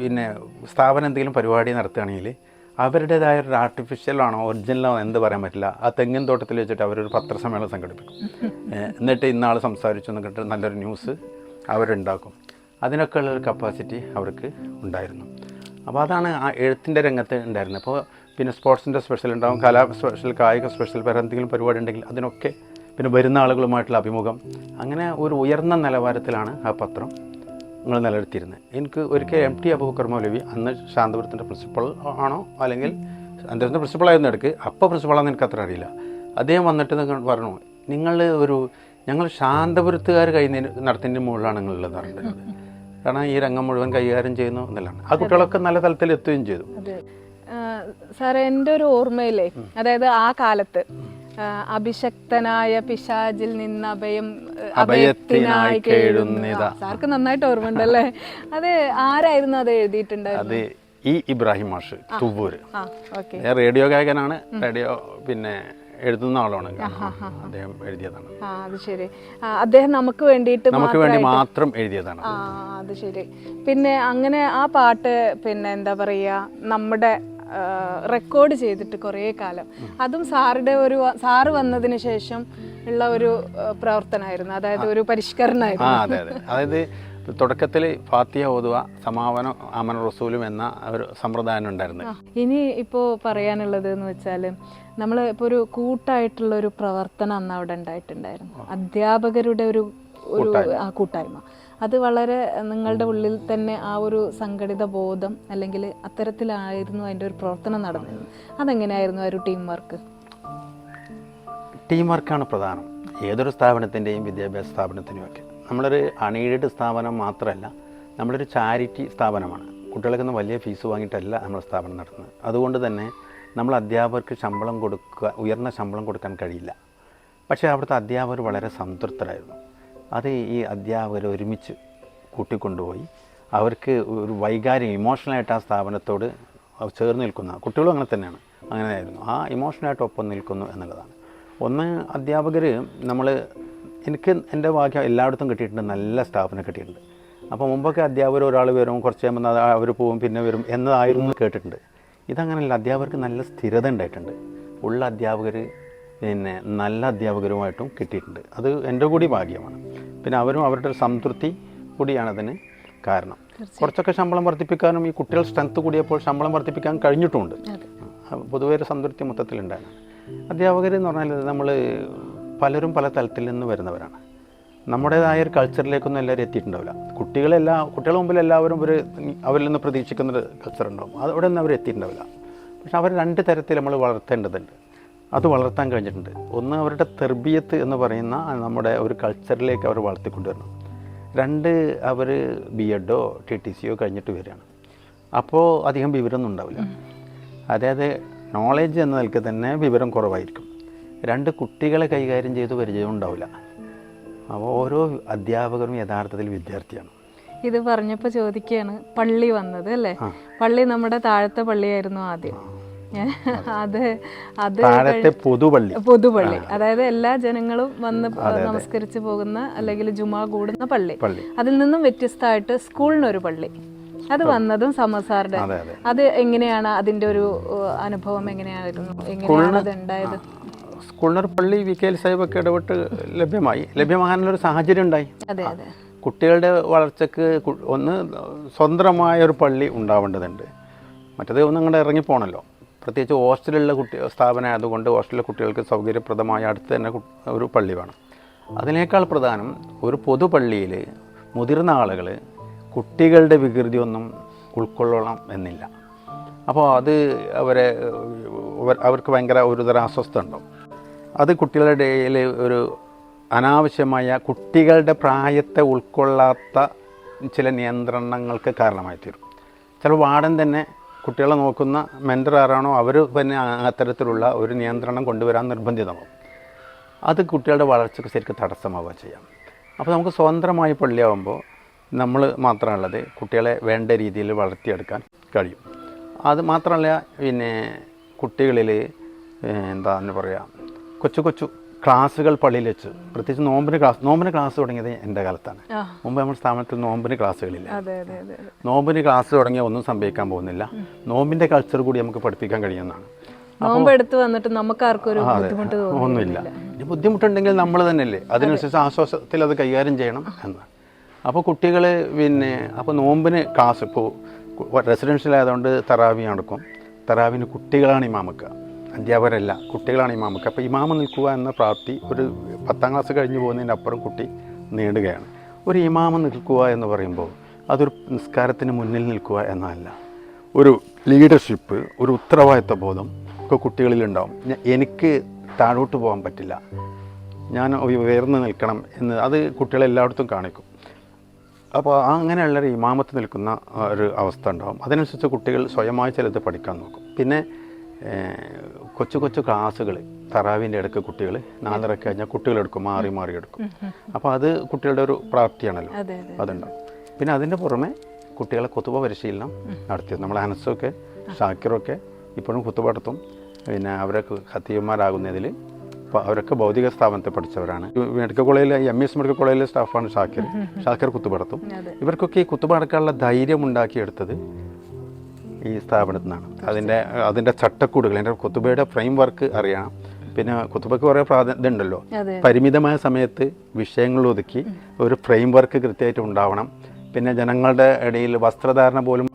Speaker 2: പിന്നെ സ്ഥാപനം എന്തെങ്കിലും പരിപാടി നടത്തുകയാണെങ്കിൽ അവരുടേതായ ഒരു ആർട്ടിഫിഷ്യലാണോ ഒറിജിനലാണോ എന്ത് പറയാൻ പറ്റില്ല. ആ തെങ്ങിൻ തോട്ടത്തിൽ വെച്ചിട്ട് അവരൊരു പത്രസമ്മേളനം സംഘടിപ്പിക്കും. എന്നിട്ട് ഇന്നാൾ സംസാരിച്ചു എന്നിട്ട് നല്ലൊരു ന്യൂസ് അവരുണ്ടാക്കും. അതിനൊക്കെ ഉള്ളൊരു കപ്പാസിറ്റി അവർക്ക് ഉണ്ടായിരുന്നു. അപ്പോൾ അതാണ് ആ എഴുത്തിൻ്റെ രംഗത്ത് ഉണ്ടായിരുന്നത്. അപ്പോൾ പിന്നെ സ്പോർട്സിൻ്റെ സ്പെഷ്യൽ ഉണ്ടാവും, കലാ സ്പെഷ്യൽ, കായിക സ്പെഷ്യൽ, വേറെ എന്തെങ്കിലും പരിപാടി ഉണ്ടെങ്കിൽ അതിനൊക്കെ, പിന്നെ വരുന്ന ആളുകളുമായിട്ടുള്ള അഭിമുഖം, അങ്ങനെ ഒരു ഉയർന്ന നിലവാരത്തിലാണ് ആ പത്രം നിങ്ങൾ നിലനിർത്തിയിരുന്നത്. എനിക്ക് ഒരിക്കൽ MT അബൂബക്കർ മൗലവി, അന്ന് ശാന്തപുരത്തിൻ്റെ പ്രിൻസിപ്പൾ ആണോ അല്ലെങ്കിൽ അദ്ദേഹത്തിൻ്റെ പ്രിൻസിപ്പളായിരുന്നു ഇടയ്ക്ക്, അപ്പോൾ പ്രിൻസിപ്പളാണെന്ന് എനിക്ക് അത്ര അറിയില്ല, അദ്ദേഹം വന്നിട്ട് പറഞ്ഞു, ഞങ്ങൾ ശാന്തപുരത്തുകാർ നടത്തിൻ്റെ മുകളിലാണ് നിങ്ങളുള്ളത് പറഞ്ഞിട്ടുള്ളത്. കാരണം ഈ രംഗം മുഴുവൻ കൈകാര്യം ചെയ്യുന്നു എന്നുള്ളതാണ്. ആ കുട്ടികളൊക്കെ നല്ല തലത്തിൽ എത്തുകയും ചെയ്തു.
Speaker 1: സാറേ, എൻ്റെ ഒരു ഓർമ്മയിലേ, അതായത് ആ കാലത്ത് അഭിഷക്തനായ പിശാചിൽ നിന്ന് അഭയത്തിനായി കേഴുന്നിതാ, സാർക്ക് നന്നായിട്ട് ഓർമ്മ ഉണ്ടല്ലേ? അത് ആരായിരുന്നു അത് എഴുതിയിട്ടുണ്ടായിരുന്നത്?
Speaker 2: അത് ഇബ്രാഹിം മാഷ്, തുവ്വൂര്. റേഡിയോ ഗായകനാണ്, റേഡിയോ പിന്നെ എഴുതുന്ന ആളാണ്, അദ്ദേഹം എഴുതിയതാണ്.
Speaker 1: അത് ശരി, അദ്ദേഹം നമുക്ക് വേണ്ടി
Speaker 2: മാത്രം എഴുതിയതാണ്.
Speaker 1: അത് ശരി. പിന്നെ അങ്ങനെ ആ പാട്ട് പിന്നെ എന്താ പറയാ, നമ്മുടെ റെക്കോർഡ് ചെയ്തിട്ട് കുറേ കാലം, അതും സാറ് വന്നതിന് ശേഷം ഉള്ള ഒരു പ്രവർത്തനമായിരുന്നു, അതായത് ഒരു പരിഷ്കരണമായിരുന്നു.
Speaker 2: അതായത് തുടക്കത്തിൽ ഫാത്തിഹ ഓതുക, സമാപനം ആമന റസൂലും എന്ന ഒരു സമ്പ്രദായം ഉണ്ടായിരുന്നു.
Speaker 1: ഇനി ഇപ്പോൾ പറയാനുള്ളത് എന്ന് വെച്ചാൽ, നമ്മൾ ഇപ്പോൾ ഒരു കൂട്ടായിട്ടുള്ള ഒരു പ്രവർത്തനം അന്ന് അവിടെ ഉണ്ടായിട്ടുണ്ടായിരുന്നു, അധ്യാപകരുടെ ഒരു കൂട്ടായ്മ. അത് വളരെ നിങ്ങളുടെ ഉള്ളിൽ തന്നെ ആ ഒരു സംഘടിത ബോധം അല്ലെങ്കിൽ അത്തരത്തിലായിരുന്നു അതിൻ്റെ ഒരു പ്രവർത്തനം നടന്നിരുന്നത്. അതെങ്ങനെയായിരുന്നു ആ ഒരു ടീം വർക്ക്?
Speaker 2: ടീം വർക്കാണ് പ്രധാനം ഏതൊരു സ്ഥാപനത്തിൻ്റെയും, വിദ്യാഭ്യാസ സ്ഥാപനത്തിനുമൊക്കെ. നമ്മളൊരു അൺഎയ്ഡഡ് സ്ഥാപനം മാത്രമല്ല, നമ്മളൊരു ചാരിറ്റി സ്ഥാപനമാണ്. കുട്ടികൾക്കൊന്നും വലിയ ഫീസ് വാങ്ങിയിട്ടല്ല നമ്മൾ സ്ഥാപനം നടത്തുന്നത്. അതുകൊണ്ട് തന്നെ നമ്മൾ അധ്യാപകർക്ക് ശമ്പളം കൊടുക്കുക, ഉയർന്ന ശമ്പളം കൊടുക്കാൻ കഴിയില്ല. പക്ഷേ അവിടുത്തെ അധ്യാപകർ വളരെ സംതൃപ്തരായിരുന്നു. അത് ഈ അധ്യാപകർ ഒരുമിച്ച് കൂട്ടിക്കൊണ്ടുപോയി അവർക്ക് ഒരു വൈകാരിക ഇമോഷണലായിട്ട് ആ സ്ഥാപനത്തോട് ചേർന്ന് നിൽക്കുന്ന കുട്ടികളും അങ്ങനെ തന്നെയാണ്, അങ്ങനെയായിരുന്നു. ആ ഇമോഷണലായിട്ട് ഒപ്പം നിൽക്കുന്നു എന്നുള്ളതാണ്. ഒന്ന്, അധ്യാപകർ എനിക്ക് എൻ്റെ ഭാഗ്യം എല്ലായിടത്തും കിട്ടിയിട്ടുണ്ട്, നല്ല സ്റ്റാഫിനെ കിട്ടിയിട്ടുണ്ട്. അപ്പോൾ മുമ്പൊക്കെ അധ്യാപകർ ഒരാൾ വരും, കുറച്ച് കഴിയുമ്പോൾ അവർ പോവും, പിന്നെ വരും എന്നതായിരുന്നു കേട്ടിട്ടുണ്ട്. ഇതങ്ങനെയല്ല, അധ്യാപകർക്ക് നല്ല സ്ഥിരത ഉണ്ടായിട്ടുണ്ട്. ഉള്ള അധ്യാപകർ പിന്നെ നല്ല അധ്യാപകരുമായിട്ടും കിട്ടിയിട്ടുണ്ട്. അത് എൻ്റെ കൂടി ഭാഗ്യമാണ്. പിന്നെ അവരും അവരുടെ ഒരു സംതൃപ്തി കൂടിയാണ് അതിന് കാരണം. കുറച്ചൊക്കെ ശമ്പളം വർദ്ധിപ്പിക്കാനും ഈ കുട്ടികൾ സ്ട്രെങ്ത്ത് കൂടിയപ്പോൾ ശമ്പളം വർദ്ധിപ്പിക്കാൻ കഴിഞ്ഞിട്ടുമുണ്ട്. പൊതുവേ ഒരു സംതൃപ്തി മൊത്തത്തിലുണ്ടായിരുന്നു. അധ്യാപകർ എന്ന് പറഞ്ഞാൽ നമ്മൾ പലരും പല തലത്തിൽ നിന്ന് വരുന്നവരാണ്. നമ്മുടേതായ ഒരു കൾച്ചറിലേക്കൊന്നും എല്ലാവരും എത്തിയിട്ടുണ്ടാവില്ല. കുട്ടികളുടെ മുമ്പിൽ എല്ലാവരും അവരിൽ നിന്ന് പ്രതീക്ഷിക്കുന്നൊരു കൾച്ചർ ഉണ്ടാവും, അവിടെ ഒന്നും അവർ എത്തിയിട്ടുണ്ടാവില്ല. പക്ഷെ അവർ രണ്ട് തരത്തിൽ നമ്മൾ വളർത്തേണ്ടതുണ്ട്. അത് വളർത്താൻ കഴിഞ്ഞിട്ടുണ്ട്. ഒന്ന്, അവരുടെ തെർബിയത്ത് എന്ന് പറയുന്ന നമ്മുടെ ഒരു കൾച്ചറിലേക്ക് അവർ വളർത്തിക്കൊണ്ടുവരണം. രണ്ട്, അവർ BEd TTC കഴിഞ്ഞിട്ട് വരികയാണ്. അപ്പോൾ അധികം വിവരമൊന്നും ഉണ്ടാവില്ല. അതായത് നോളേജ് എന്ന നിലയ്ക്ക് തന്നെ വിവരം കുറവായിരിക്കും. രണ്ട്, കുട്ടികളെ കൈകാര്യം ചെയ്ത് പരിചയം ഉണ്ടാവില്ല. അപ്പോൾ ഓരോ അധ്യാപകരും യഥാർത്ഥത്തിൽ വിദ്യാർത്ഥിയാണ്.
Speaker 1: ഇത് പറഞ്ഞപ്പോൾ ചോദിക്കുകയാണ്, പള്ളി വന്നത് അല്ലേ? പള്ളി നമ്മുടെ താഴത്തെ പള്ളിയായിരുന്നു ആദ്യം.
Speaker 2: താഴത്തെ
Speaker 1: പൊതുപള്ളി, അതായത് എല്ലാ ജനങ്ങളും വന്ന് നമസ്കരിച്ച് പോകുന്ന അല്ലെങ്കിൽ ജുമാ കൂടുന്ന പള്ളി. അതിൽ നിന്നും വ്യത്യസ്തമായിട്ട് സ്കൂളിനൊരു പള്ളി, അത് വന്നതും സമസാറുടെ. അത് എങ്ങനെയാണ് അതിന്റെ ഒരു അനുഭവം, എങ്ങനെയാണ് അത് ഉണ്ടായത്?
Speaker 2: സ്കൂളിനൊരു പള്ളി VKL സാഹിബൊക്കെ ഇടപെട്ട് ലഭ്യമാകാനുള്ളൊരു സാഹചര്യം ഉണ്ടായി. കുട്ടികളുടെ വളർച്ചയ്ക്ക് ഒന്ന് സ്വന്തമായൊരു പള്ളി ഉണ്ടാവേണ്ടതുണ്ട്. മറ്റേത് ഒന്ന് അങ്ങോട്ട് ഇറങ്ങിപ്പോണല്ലോ. പ്രത്യേകിച്ച് ഹോസ്റ്റലുള്ള സ്ഥാപനം ആയതുകൊണ്ട് ഹോസ്റ്റലിലെ കുട്ടികൾക്ക് സൗകര്യപ്രദമായ അടുത്ത് തന്നെ ഒരു പള്ളി വേണം. അതിനേക്കാൾ പ്രധാനം, ഒരു പൊതുപള്ളിയിൽ മുതിർന്ന ആളുകൾ കുട്ടികളുടെ വികൃതിയൊന്നും ഉൾക്കൊള്ളണം എന്നില്ല. അപ്പോൾ അത് അവർക്ക് ഭയങ്കര ഒരുതരം അസ്വസ്ഥത ഉണ്ടാവും. അത് കുട്ടികളുടെ ഇടയിൽ ഒരു അനാവശ്യമായ കുട്ടികളുടെ പ്രായത്തെ ഉൾക്കൊള്ളാത്ത ചില നിയന്ത്രണങ്ങൾക്ക് കാരണമായി തീരും. ചിലപ്പോൾ വാർഡൻ തന്നെ കുട്ടികളെ നോക്കുന്ന മെൻറ്റർ ആരാണോ അവർ തന്നെ അത്തരത്തിലുള്ള ഒരു നിയന്ത്രണം കൊണ്ടുവരാൻ നിർബന്ധിതമാകും. അത് കുട്ടികളുടെ വളർച്ചയ്ക്ക് ശരിക്കും തടസ്സമാവുക ചെയ്യാം. അപ്പോൾ നമുക്ക് സ്വതന്ത്രമായി പള്ളിയാകുമ്പോൾ നമ്മൾ മാത്രമുള്ളത് കുട്ടികളെ വേണ്ട രീതിയിൽ വളർത്തിയെടുക്കാൻ കഴിയും. അത് മാത്രമല്ല, പിന്നെ കുട്ടികളിൽ എന്താണെന്ന് പറയുക, കൊച്ചു ക്ലാസ്സുകൾ പള്ളിയിൽ വെച്ച്, പ്രത്യേകിച്ച് നോമ്പിന് ക്ലാസ് തുടങ്ങിയത് എൻ്റെ കാലത്താണ്. മുമ്പ് നമ്മൾ സ്ഥാപനത്തിൽ നോമ്പിന് ക്ലാസ്സുകളില്ല. നോമ്പിന് ക്ലാസ് തുടങ്ങിയാൽ ഒന്നും സംഭവിക്കാൻ പോകുന്നില്ല. നോമ്പിൻ്റെ കൾച്ചർ കൂടി നമുക്ക് പഠിപ്പിക്കാൻ കഴിയുന്നതാണ്. ഒന്നുമില്ല. ബുദ്ധിമുട്ടുണ്ടെങ്കിൽ നമ്മൾ തന്നെയല്ലേ അതിനനുസരിച്ച് ആശ്വാസത്തിൽ അത് കൈകാര്യം ചെയ്യണം എന്നാണ്. അപ്പോൾ കുട്ടികൾ പിന്നെ അപ്പോൾ നോമ്പിന് ക്ലാസ് ഇപ്പോൾ റെസിഡൻഷ്യൽ ആയതുകൊണ്ട് തറാവി നടക്കും. തറാവിന് കുട്ടികളാണ് ഇമാമക്കുക, അധ്യാപകരല്ല, കുട്ടികളാണ് ഇമാമക്കുക. അപ്പോൾ ഇമാമ നിൽക്കുക എന്ന പ്രാപ്തി ഒരു 10ാം ക്ലാസ് കഴിഞ്ഞ് പോകുന്നതിൻ്റെ അപ്പുറം കുട്ടി നേടുകയാണ്. ഒരു ഇമാമ നിൽക്കുക എന്ന് പറയുമ്പോൾ അതൊരു നിസ്കാരത്തിന് മുന്നിൽ നിൽക്കുക എന്നല്ല, ഒരു ലീഡർഷിപ്പ്, ഒരു ഉത്തരവാദിത്വ ബോധം ഒക്കെ കുട്ടികളിലുണ്ടാവും. എനിക്ക് താഴോട്ട് പോകാൻ പറ്റില്ല, ഞാൻ ഉയർന്നു നിൽക്കണം എന്ന് അത് കുട്ടികളെല്ലായിടത്തും കാണിക്കും. അപ്പോൾ അങ്ങനെയുള്ളൊരു ഇമാമത്ത് നിൽക്കുന്ന ഒരു അവസ്ഥ ഉണ്ടാകും. അതിനനുസരിച്ച് കുട്ടികൾ സ്വയമായി ചിലത് പഠിക്കാൻ നോക്കും. പിന്നെ കൊച്ചു കൊച്ചു ക്ലാസ്സുകൾ തറാവിൻ്റെ ഇടയ്ക്ക് കുട്ടികൾ 4:30 കഴിഞ്ഞാൽ കുട്ടികളെടുക്കും, മാറി മാറി എടുക്കും. അപ്പോൾ അത് കുട്ടികളുടെ ഒരു പ്രാപ്തിയാണല്ലോ, അതുണ്ടാവും. പിന്നെ അതിൻ്റെ പുറമെ കുട്ടികളെ കുത്തുബ പരിശീലനം നടത്തിയത് നമ്മൾ അനസൊക്കെ ഷാക്കിറൊക്കെ ഇപ്പോഴും കുത്തുബ നടത്തും. പിന്നെ അവരൊക്കെ ഖത്തീബന്മാരാകുന്നതിൽ അവരൊക്കെ ഭൗതിക സ്ഥാപനത്തിൽ പഠിച്ചവരാണ്. മെഡിക്കൽ കോളേജിലെ MES മെഡിക്കൽ കോളേജിലെ സ്റ്റാഫാണ് ഷാക്കിർ കുത്തുബ നടത്തും. ഇവർക്കൊക്കെ ഈ കുത്തുബ നടക്കാനുള്ള ധൈര്യം ഉണ്ടാക്കിയെടുത്തത് ഈ സ്ഥാപനത്തിൽ നിന്നാണ്. അതിൻ്റെ ചട്ടക്കൂടുകൾ, എൻ്റെ കുത്തുബയുടെ ഫ്രെയിം വർക്ക് അറിയണം. പിന്നെ കുത്തുബയ്ക്ക് കുറേ ഇതുണ്ടല്ലോ, പരിമിതമായ സമയത്ത് വിഷയങ്ങൾ ഒതുക്കി ഒരു ഫ്രെയിം വർക്ക് കൃത്യമായിട്ട് ഉണ്ടാവണം. പിന്നെ ജനങ്ങളുടെ ഇടയിൽ വസ്ത്രധാരണ പോലും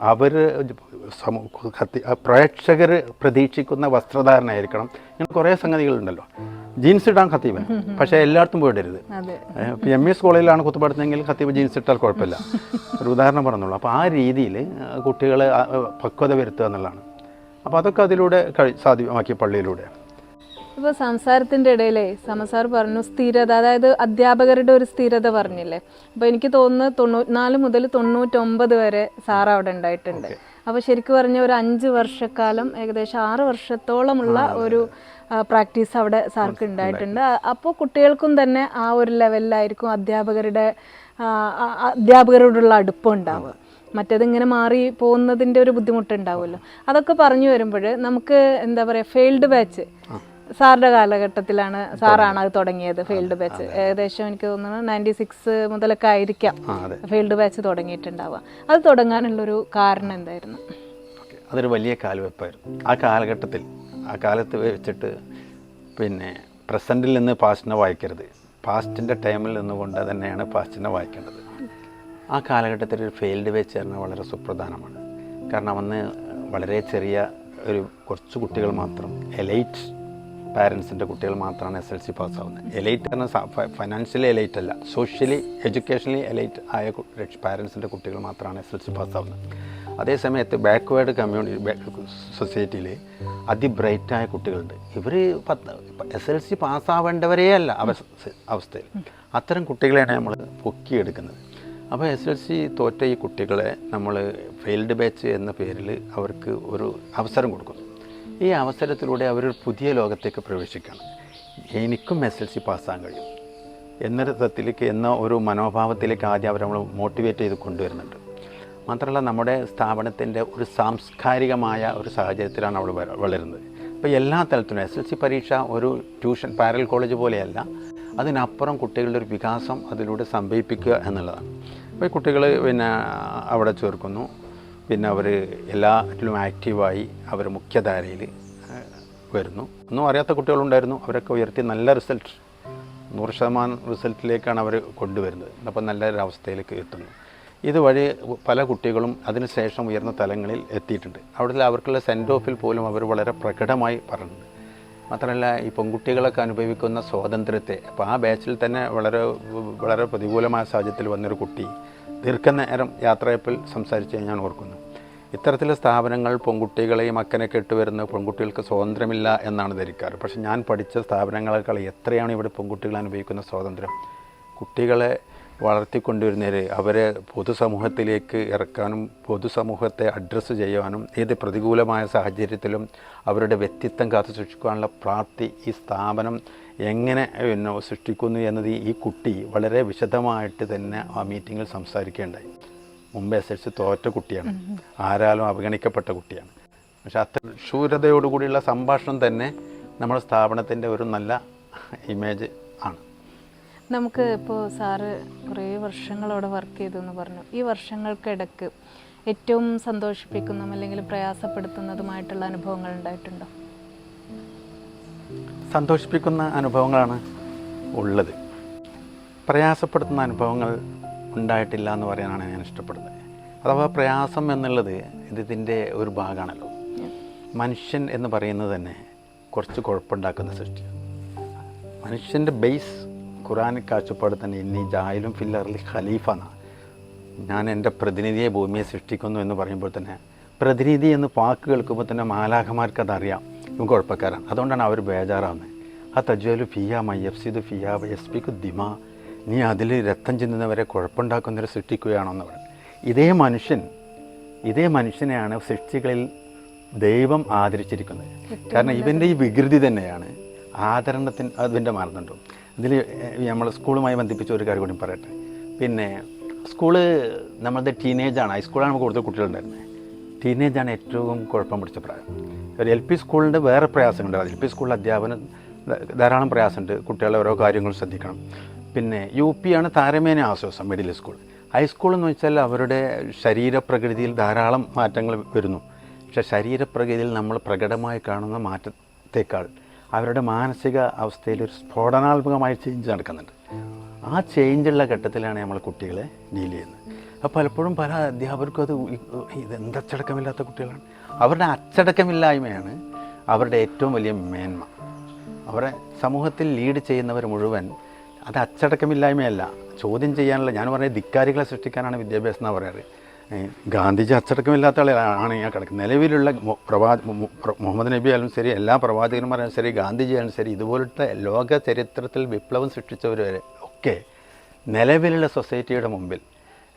Speaker 2: പ്രേക്ഷകർ പ്രതീക്ഷിക്കുന്ന വസ്ത്രധാരണ ആയിരിക്കണം. ഇങ്ങനെ കുറേ സംഗതികളുണ്ടല്ലോ. ജീൻസ് ഇടാൻ ഖത്തീബൻ, പക്ഷേ എല്ലായിടത്തും പോയിടരുത്. ഇപ്പോൾ MES കോളേജിലാണ് കുത്തുപാടുന്നതെങ്കിൽ ഖത്തീബ് ജീൻസ് ഇട്ടാൽ കുഴപ്പമില്ല, ഒരു ഉദാഹരണം പറഞ്ഞോളൂ. അപ്പോൾ ആ രീതിയിൽ കുട്ടികളെ പക്വത വരുത്തുക എന്നുള്ളതാണ്. അപ്പോൾ അതൊക്കെ അതിലൂടെ സാധ്യമാക്കിയ പള്ളിയിലൂടെ.
Speaker 1: ഇപ്പോൾ സംസാരത്തിൻ്റെ ഇടയിലേ സമസാർ പറഞ്ഞു സ്ഥിരത, അതായത് അധ്യാപകരുടെ ഒരു സ്ഥിരത പറഞ്ഞില്ലേ. അപ്പോൾ എനിക്ക് തോന്നുന്നു 94 മുതൽ 99 വരെ സാർ അവിടെ ഉണ്ടായിട്ടുണ്ട്. അപ്പോൾ ശരിക്കും പറഞ്ഞ ഒരു 5 വർഷക്കാലം, ഏകദേശം 6 വർഷത്തോളമുള്ള ഒരു പ്രാക്ടീസ് അവിടെ സാർക്ക് ഉണ്ടായിട്ടുണ്ട്. അപ്പോൾ കുട്ടികൾക്കും തന്നെ ആ ഒരു ലെവലിലായിരിക്കും അധ്യാപകരോടുള്ള അടുപ്പം ഉണ്ടാവുക. മറ്റേതിങ്ങനെ മാറി പോകുന്നതിൻ്റെ ഒരു ബുദ്ധിമുട്ടുണ്ടാവുമല്ലോ. അതൊക്കെ പറഞ്ഞു വരുമ്പോൾ നമുക്ക് എന്താ പറയുക, ഫെയിൽഡ് ബാച്ച് സാറിൻ്റെ കാലഘട്ടത്തിലാണ്, സാറാണ് അത് തുടങ്ങിയത്. ഫീൽഡ് ബാച്ച് ഏകദേശം എനിക്ക് തോന്നുന്നു 96 മുതലൊക്കെ ആയിരിക്കാം ഫീൽഡ് ബാച്ച് തുടങ്ങിയിട്ടുണ്ടാവുക. അത് തുടങ്ങാനുള്ളൊരു കാരണം എന്തായിരുന്നു?
Speaker 2: അതൊരു വലിയ കാൽവെപ്പായിരുന്നു. ആ കാലത്ത് വെച്ചിട്ട് പിന്നെ പ്രസൻറ്റിൽ നിന്ന് പാസ്റ്റിനെ വായിക്കരുത്, പാസ്റ്റിൻ്റെ ടൈമിൽ നിന്നുകൊണ്ട് തന്നെയാണ് പാസ്റ്റിനെ വായിക്കേണ്ടത്. ആ കാലഘട്ടത്തിൽ ഒരു ഫീൽഡ് ബാച്ച് പറഞ്ഞാൽ വളരെ സുപ്രധാനമാണ്. കാരണം അന്ന് വളരെ ചെറിയ കുറച്ച് കുട്ടികൾ മാത്രം, എലൈറ്റ് പാരൻസിൻ്റെ കുട്ടികൾ മാത്രമാണ് SLC പാസ്സാവുന്നത്. എലൈറ്റ് പറഞ്ഞാൽ ഫൈനാൻഷ്യലി എലൈറ്റ് അല്ല, സോഷ്യലി എഡ്യൂക്കേഷണലി എലൈറ്റ് ആയ പാരൻസിൻ്റെ കുട്ടികൾ മാത്രമാണ് SLC പാസ്സാവുന്നത്. അതേസമയത്ത് ബാക്ക്വേർഡ് സൊസൈറ്റിയിൽ അതിബ്രൈറ്റായ കുട്ടികളുണ്ട്. ഇവർ SLC പാസ്സാവേണ്ടവരേ അല്ല അവസ്ഥയിൽ. അത്തരം കുട്ടികളെയാണ് നമ്മൾ പൊക്കിയെടുക്കുന്നത്. അപ്പോൾ SLC തോറ്റ ഈ കുട്ടികളെ നമ്മൾ ഫെയിൽഡ് ബാച്ച് എന്ന പേരിൽ അവർക്ക് ഒരു അവസരം കൊടുക്കുന്നു. ഈ അവസരത്തിലൂടെ അവരൊരു പുതിയ ലോകത്തേക്ക് പ്രവേശിക്കണം. എനിക്കും SLC പാസ്സാകാൻ കഴിയും എന്ന ഒരു മനോഭാവത്തിലേക്ക് ആദ്യം അവർ നമ്മൾ മോട്ടിവേറ്റ് ചെയ്ത് കൊണ്ടുവരുന്നുണ്ട്. മാത്രമല്ല നമ്മുടെ സ്ഥാപനത്തിൻ്റെ ഒരു സാംസ്കാരികമായ ഒരു സാഹചര്യത്തിലാണ് അവൾ വളരുന്നത്. അപ്പോൾ എല്ലാ തലത്തിലും SLC പരീക്ഷ ഒരു ട്യൂഷൻ പാരലൽ കോളേജ് പോലെയല്ല, അതിനപ്പുറം കുട്ടികളുടെ ഒരു വികാസം അതിലൂടെ സംഭവിപ്പിക്കുക എന്നുള്ളതാണ്. അപ്പോൾ ഈ കുട്ടികൾ പിന്നെ അവിടെ ചേർക്കുന്നു. പിന്നെ അവർ എല്ലാറ്റിലും ആക്റ്റീവായി അവർ മുഖ്യധാരയിൽ വരുന്നു. ഒന്നും അറിയാത്ത കുട്ടികളുണ്ടായിരുന്നു, അവരൊക്കെ ഉയർത്തി നല്ല റിസൾട്ട് 100% റിസൾട്ടിലേക്കാണ് അവർ കൊണ്ടുവരുന്നത്. അപ്പോൾ നല്ലൊരവസ്ഥയിലേക്ക് എത്തുന്നു. ഇതുവഴി പല കുട്ടികളും അതിനുശേഷം ഉയർന്ന തലങ്ങളിൽ എത്തിയിട്ടുണ്ട്. അവിടെ അവർക്കുള്ള സെൻഡ് ഓഫിൽ പോലും അവർ വളരെ പ്രകടമായി പറഞ്ഞിട്ടുണ്ട്. മാത്രമല്ല ഈ പെൺകുട്ടികളൊക്കെ അനുഭവിക്കുന്ന സ്വാതന്ത്ര്യത്തെ, അപ്പോൾ ആ ബാച്ചിൽ തന്നെ വളരെ പ്രതികൂലമായ സാഹചര്യത്തിൽ വന്നൊരു കുട്ടി ദീർഘനേരം യാത്രയപ്പിൽ സംസാരിച്ച് ഞാൻ ഓർക്കുന്നു. ഇത്തരത്തിലുള്ള സ്ഥാപനങ്ങൾ പെൺകുട്ടികളെയും അക്കനൊക്കെ ഇട്ടുവരുന്ന പെൺകുട്ടികൾക്ക് സ്വാതന്ത്ര്യമില്ല എന്നാണ് ധരിക്കാറ്. പക്ഷേ ഞാൻ പഠിച്ച സ്ഥാപനങ്ങളെക്കാൾ എത്രയാണ് ഇവിടെ പെൺകുട്ടികൾ അനുഭവിക്കുന്ന സ്വാതന്ത്ര്യം. കുട്ടികളെ വളർത്തിക്കൊണ്ടുവരുന്നവർ അവരെ പൊതുസമൂഹത്തിലേക്ക് ഇറക്കാനും പൊതുസമൂഹത്തെ അഡ്രസ്സ് ചെയ്യാനും ഏത് പ്രതികൂലമായ സാഹചര്യത്തിലും അവരുടെ വ്യക്തിത്വം കാത്തു സൂക്ഷിക്കാനുള്ള പ്രാപ്തി ഈ സ്ഥാപനം എങ്ങനെ സൃഷ്ടിക്കുന്നു എന്നത് ഈ കുട്ടി വളരെ വിശദമായിട്ട് തന്നെ ആ മീറ്റിങ്ങിൽ സംസാരിക്കുകയുണ്ടായി. മുമ്പ് SLC തോറ്റ കുട്ടിയാണ്, ആരാലും അവഗണിക്കപ്പെട്ട കുട്ടിയാണ്. പക്ഷെ അത്ര ശൂരതയോടുകൂടിയുള്ള സംഭാഷണം തന്നെ നമ്മുടെ സ്ഥാപനത്തിൻ്റെ ഒരു നല്ല ഇമേജ് ആണ്.
Speaker 1: നമുക്ക് ഇപ്പോൾ സാറ് കുറേ വർഷങ്ങളവിടെ വർക്ക് ചെയ്തു എന്ന് പറഞ്ഞു. ഈ വർഷങ്ങൾക്കിടക്ക് ഏറ്റവും സന്തോഷിപ്പിക്കുന്നതും അല്ലെങ്കിൽ പ്രയാസപ്പെടുത്തുന്നതുമായിട്ടുള്ള അനുഭവങ്ങൾ ഉണ്ടായിട്ടുണ്ടോ?
Speaker 2: സന്തോഷിപ്പിക്കുന്ന അനുഭവങ്ങളാണ് ഉള്ളത്. പ്രയാസപ്പെടുത്തുന്ന അനുഭവങ്ങൾ ഉണ്ടായിട്ടില്ല എന്ന് പറയാനാണ് ഞാൻ ഇഷ്ടപ്പെടുന്നത്. അഥവാ പ്രയാസം എന്നുള്ളത് ഇതിൻ്റെ ഒരു ഭാഗമാണല്ലോ. മനുഷ്യൻ എന്ന് പറയുന്നത് തന്നെ കുറച്ച് കുഴപ്പമുണ്ടാക്കുന്ന സൃഷ്ടിയാണ്. മനുഷ്യൻ്റെ ബേസ് ഖുറാനിക് കാഴ്ചപ്പാട് തന്നെ ഇന്നി ജായിലും ഫില്ലറിൽ ഖലീഫ എന്നാണ്. ഞാൻ എൻ്റെ പ്രതിനിധിയെ ഭൂമിയെ സൃഷ്ടിക്കുന്നു എന്ന് പറയുമ്പോൾ തന്നെ പ്രതിനിധി എന്ന് വാക്ക് കേൾക്കുമ്പോൾ തന്നെ മാലാഖമാർക്ക് അതറിയാം ഇവൻ കുഴപ്പക്കാരാണ്. അതുകൊണ്ടാണ് അവർ ബേജാറാവുന്നത്. ആ തജ്വലു ഫിയ മയ്യഫ്സിദു ഫിയ വയസ്പിക്കു ദിമാ, നീ അതിൽ രക്തം ചിന്തുന്നവരെ കുഴപ്പമുണ്ടാക്കുന്നവരെ സൃഷ്ടിക്കുകയാണോ എന്ന് പറഞ്ഞു. ഇതേ മനുഷ്യനെയാണ് സൃഷ്ടികളിൽ ദൈവം ആദരിച്ചിരിക്കുന്നത്. കാരണം ഇവൻ്റെ ഈ വികൃതി തന്നെയാണ് ആദരണത്തിന് അതിൻ്റെ മാനദണ്ഡം. ഇതിൽ നമ്മൾ സ്കൂളുമായി ബന്ധിപ്പിച്ച ഒരു കാര്യം കൂടി പറയട്ടെ. പിന്നെ സ്കൂള് നമ്മളുടെ ടീനേജാണ്, ഹൈസ്കൂളാണ് നമുക്ക് കൂടുതൽ കുട്ടികളുണ്ടായിരുന്നത്. ടീനേജാണ് ഏറ്റവും കുഴപ്പം പിടിച്ച പ്രായം. ഒരു എൽ പി സ്കൂളിൻ്റെ വേറെ പ്രയാസങ്ങളുണ്ട്. എൽ പി സ്കൂളിൽ അധ്യാപനം ധാരാളം പ്രയാസമുണ്ട്, കുട്ടികളെ ഓരോ കാര്യങ്ങളും ശ്രദ്ധിക്കണം. പിന്നെ യു പി ആണ് താരമേന ആശ്വാസം, മിഡിൽ സ്കൂൾ. ഹൈസ്കൂൾ എന്ന് വെച്ചാൽ അവരുടെ ശരീരപ്രകൃതിയിൽ ധാരാളം മാറ്റങ്ങൾ വരുന്നു. പക്ഷേ ശരീരപ്രകൃതിയിൽ നമ്മൾ പ്രകടമായി കാണുന്ന മാറ്റത്തേക്കാൾ അവരുടെ മാനസിക അവസ്ഥയിൽ ഒരു സ്ഫോടനാത്മകമായ ചേഞ്ച് നടക്കുന്നുണ്ട്. ആ ചേഞ്ചുള്ള ഘട്ടത്തിലാണ് നമ്മൾ കുട്ടികളെ ഡീൽ ചെയ്യുന്നത്. അപ്പോൾ പലപ്പോഴും പല അധ്യാപകർക്കും അത് ഇതെന്ത് അച്ചടക്കമില്ലാത്ത കുട്ടികളാണ്. അവരുടെ അച്ചടക്കമില്ലായ്മയാണ് അവരുടെ ഏറ്റവും വലിയ മേന്മ. അവരെ സമൂഹത്തിൽ ലീഡ് ചെയ്യുന്നവർ മുഴുവൻ അത് അച്ചടക്കമില്ലായ്മയല്ല, ചോദ്യം ചെയ്യാനുള്ള, ഞാൻ പറഞ്ഞത് ധിക്കാരികളെ സൃഷ്ടിക്കാനാണ് വിദ്യാഭ്യാസം എന്നാണ് പറയാറ്. ഗാന്ധിജി അച്ചടക്കമില്ലാത്ത ആളാണ് ഞാൻ കിടക്കുന്നത്. നിലവിലുള്ള മുഹമ്മദ് നബി ആയാലും ശരി, എല്ലാ പ്രവാചകന്മാരായാലും ശരി, ഗാന്ധിജി ആയാലും ശരി, ഇതുപോലത്തെ ലോക ചരിത്രത്തിൽ വിപ്ലവം സൃഷ്ടിച്ചവർ വരെ ഒക്കെ നിലവിലുള്ള സൊസൈറ്റിയുടെ മുമ്പിൽ,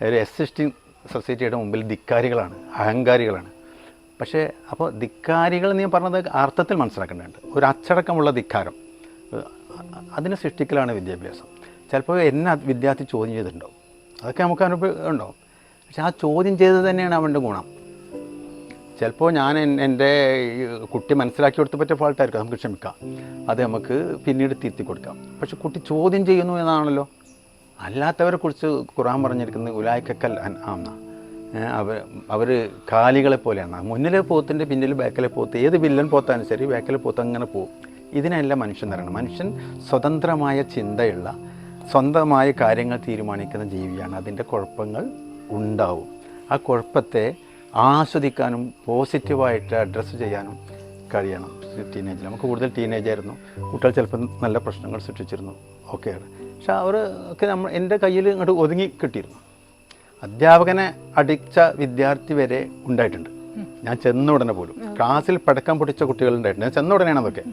Speaker 2: ഒരു എക്സിസ്റ്റിംഗ് സൊസൈറ്റിയുടെ മുമ്പിൽ ധിക്കാരികളാണ്, അഹങ്കാരികളാണ്. പക്ഷേ അപ്പോൾ ധിക്കാരികൾ എന്ന് ഞാൻ പറഞ്ഞത് അർത്ഥത്തിൽ മനസ്സിലാക്കേണ്ടതുണ്ട്. ഒരു അച്ചടക്കമുള്ള ധിക്കാരം, അതിനെ സൃഷ്ടിക്കലാണ് വിദ്യാഭ്യാസം. ചിലപ്പോൾ എന്നെ വിദ്യാർത്ഥി ചോദ്യം ചെയ്തിട്ടുണ്ടാവും, അതൊക്കെ നമുക്ക് അനുഭവം ഉണ്ടാവും. പക്ഷെ ആ ചോദ്യം ചെയ്തത് തന്നെയാണ് അവൻ്റെ ഗുണം. ചിലപ്പോൾ ഞാൻ എൻ്റെ കുട്ടി മനസ്സിലാക്കി കൊടുത്ത് പറ്റിയ ഫാൾട്ടായിരിക്കും, നമുക്ക് ക്ഷമിക്കാം, അത് നമുക്ക് പിന്നീട് തിരുത്തി കൊടുക്കാം. പക്ഷെ കുട്ടി ചോദ്യം ചെയ്യുന്നു എന്നാണല്ലോ. അല്ലാത്തവരെ കുറിച്ച് ഖുർആൻ പറഞ്ഞിരിക്കുന്നത് ഉലായിക്കൽ അൻആംന, അവർ കാലികളെ പോലെയാണ്. മുന്നിലെ പോത്തിൻ്റെ പിന്നിൽ ബാക്കിലെ പോത്ത്, ഏത് വില്ലൻ പോത്താനും ശരി ബാക്കിലെ പോത്ത് അങ്ങനെ പോകും. ഇതിനെല്ലാം മനുഷ്യൻ തരണം. മനുഷ്യൻ സ്വതന്ത്രമായ ചിന്തയുള്ള, സ്വന്തമായ കാര്യങ്ങൾ തീരുമാനിക്കുന്ന ജീവിയാണ്. അതിൻ്റെ കുഴപ്പങ്ങൾ ഉണ്ടാവും. ആ കുഴപ്പത്തെ ആസ്വദിക്കാനും പോസിറ്റീവായിട്ട് അഡ്രസ്സ് ചെയ്യാനും കഴിയണം. ടീനേജിൽ നമുക്ക് കൂടുതൽ ടീനേജായിരുന്നു, കുട്ടികൾ ചിലപ്പോൾ നല്ല പ്രശ്നങ്ങൾ സൃഷ്ടിച്ചിരുന്നു, ഓക്കെയാണ്. പക്ഷെ അവർ ഒക്കെ എൻ്റെ കയ്യിൽ ഇങ്ങോട്ട് ഒതുങ്ങി കിട്ടിയിരുന്നു. അധ്യാപകനെ അടിച്ച വിദ്യാർത്ഥി വരെ ഉണ്ടായിട്ടുണ്ട്. ഞാൻ ചെന്ന ഉടനെ പോലും ക്ലാസ്സിൽ പടക്കം പൊട്ടിച്ച കുട്ടികളുണ്ടായിട്ടുണ്ട്. ഞാൻ ചെന്ന ഉടനെയാണ് അതൊക്കെ.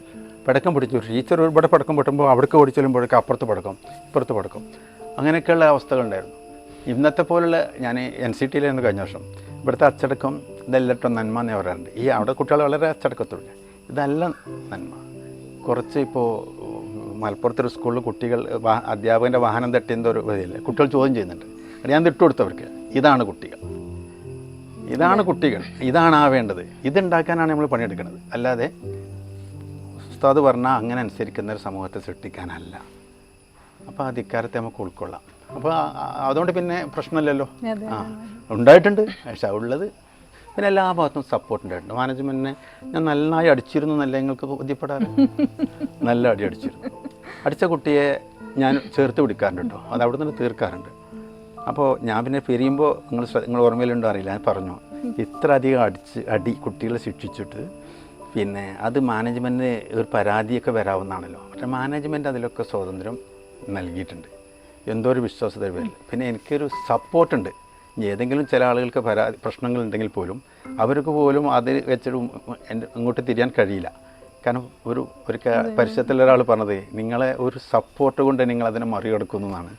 Speaker 2: പടക്കം പൊട്ടിച്ചു, ടീച്ചർ ഇവിടെ പടക്കം പൊട്ടുമ്പോൾ അവിടേക്ക് ഓടി ചെല്ലുമ്പോഴേക്ക് അപ്പുറത്ത് പടക്കം ഇപ്പുറത്ത് പടക്കം, അങ്ങനെയൊക്കെയുള്ള അവസ്ഥകളുണ്ടായിരുന്നു. ഇന്നത്തെ പോലുള്ള ഞാൻ NCT-യിലായിരുന്നു കഴിഞ്ഞ വർഷം. ഇവിടുത്തെ അച്ചടക്കം ഇതെല്ലാം നന്മ എന്നേ പറയാറുണ്ട്. ഈ അവിടെ കുട്ടികൾ വളരെ അച്ചടക്കത്തുണ്ട്, ഇതെല്ലാം നന്മ. കുറച്ച് ഇപ്പോൾ മലപ്പുറത്തൊരു സ്കൂളിൽ കുട്ടികൾ അധ്യാപകൻ്റെ വാഹനം തട്ടിയെന്തോ ഒരു വഴിയില്ല, കുട്ടികൾ ചോദ്യം ചെയ്യുന്നുണ്ട്. ഞാൻ ഇട്ട് കൊടുത്തവർക്ക് ഇതാണ് കുട്ടികൾ, ഇതാണ് ആവേണ്ടത്, ഇതുണ്ടാക്കാനാണ് നമ്മൾ പണിയെടുക്കുന്നത്. അല്ലാതെ ഉസ്താദ് പറഞ്ഞാൽ അങ്ങനെ അനുസരിക്കുന്ന ഒരു സമൂഹത്തെ സൃഷ്ടിക്കാനല്ല. അപ്പോൾ ആ ധിക്കാരത്തെ നമുക്ക് ഉൾക്കൊള്ളാം. അപ്പോൾ അതുകൊണ്ട് പിന്നെ പ്രശ്നമില്ലല്ലോ. ആ ഉണ്ടായിട്ടുണ്ട്, പക്ഷേ ഉള്ളത് പിന്നെ എല്ലാ ഭാഗത്തും സപ്പോർട്ട് ഉണ്ടായിട്ടുണ്ട്. മാനേജ്മെൻറ്റിനെ ഞാൻ നന്നായി അടിച്ചിരുന്നു എന്നല്ല നിങ്ങൾക്ക് ബോധ്യപ്പെടാറ്. നല്ല അടിച്ചിരുന്നു. അടിച്ച കുട്ടിയെ ഞാൻ ചേർത്ത് പിടിക്കാറുണ്ട് കേട്ടോ, അത് അവിടെ നിന്ന് തീർക്കാറുണ്ട്. അപ്പോൾ ഞാൻ പിന്നെ പിരിയുമ്പോൾ നിങ്ങൾ ഓർമ്മയിലുണ്ടോ അറിയില്ല, ഞാൻ പറഞ്ഞു ഇത്ര അധികം അടി കുട്ടികളെ ശിക്ഷിച്ചിട്ട് പിന്നെ അത് മാനേജ്മെൻറ്റിന് ഒരു പരാതിയൊക്കെ വരാവുന്നതാണല്ലോ. പക്ഷേ മാനേജ്മെൻറ്റ് അതിലൊക്കെ സ്വാതന്ത്ര്യം നൽകിയിട്ടുണ്ട്, എന്തോ ഒരു വിശ്വാസത്തെ പേരിൽ. പിന്നെ എനിക്കൊരു സപ്പോർട്ടുണ്ട്. ഏതെങ്കിലും ചില ആളുകൾക്ക് പ്രശ്നങ്ങളുണ്ടെങ്കിൽ പോലും അവർക്ക് പോലും അത് വെച്ചിട്ട് ഇങ്ങോട്ട് തിരിയാൻ കഴിയില്ല. കാരണം ഒരു പരിസരത്തിലൊരാൾ പറഞ്ഞത് നിങ്ങളെ ഒരു സപ്പോർട്ട് കൊണ്ട് നിങ്ങളതിനെ മറികടക്കുന്നു എന്നാണ്.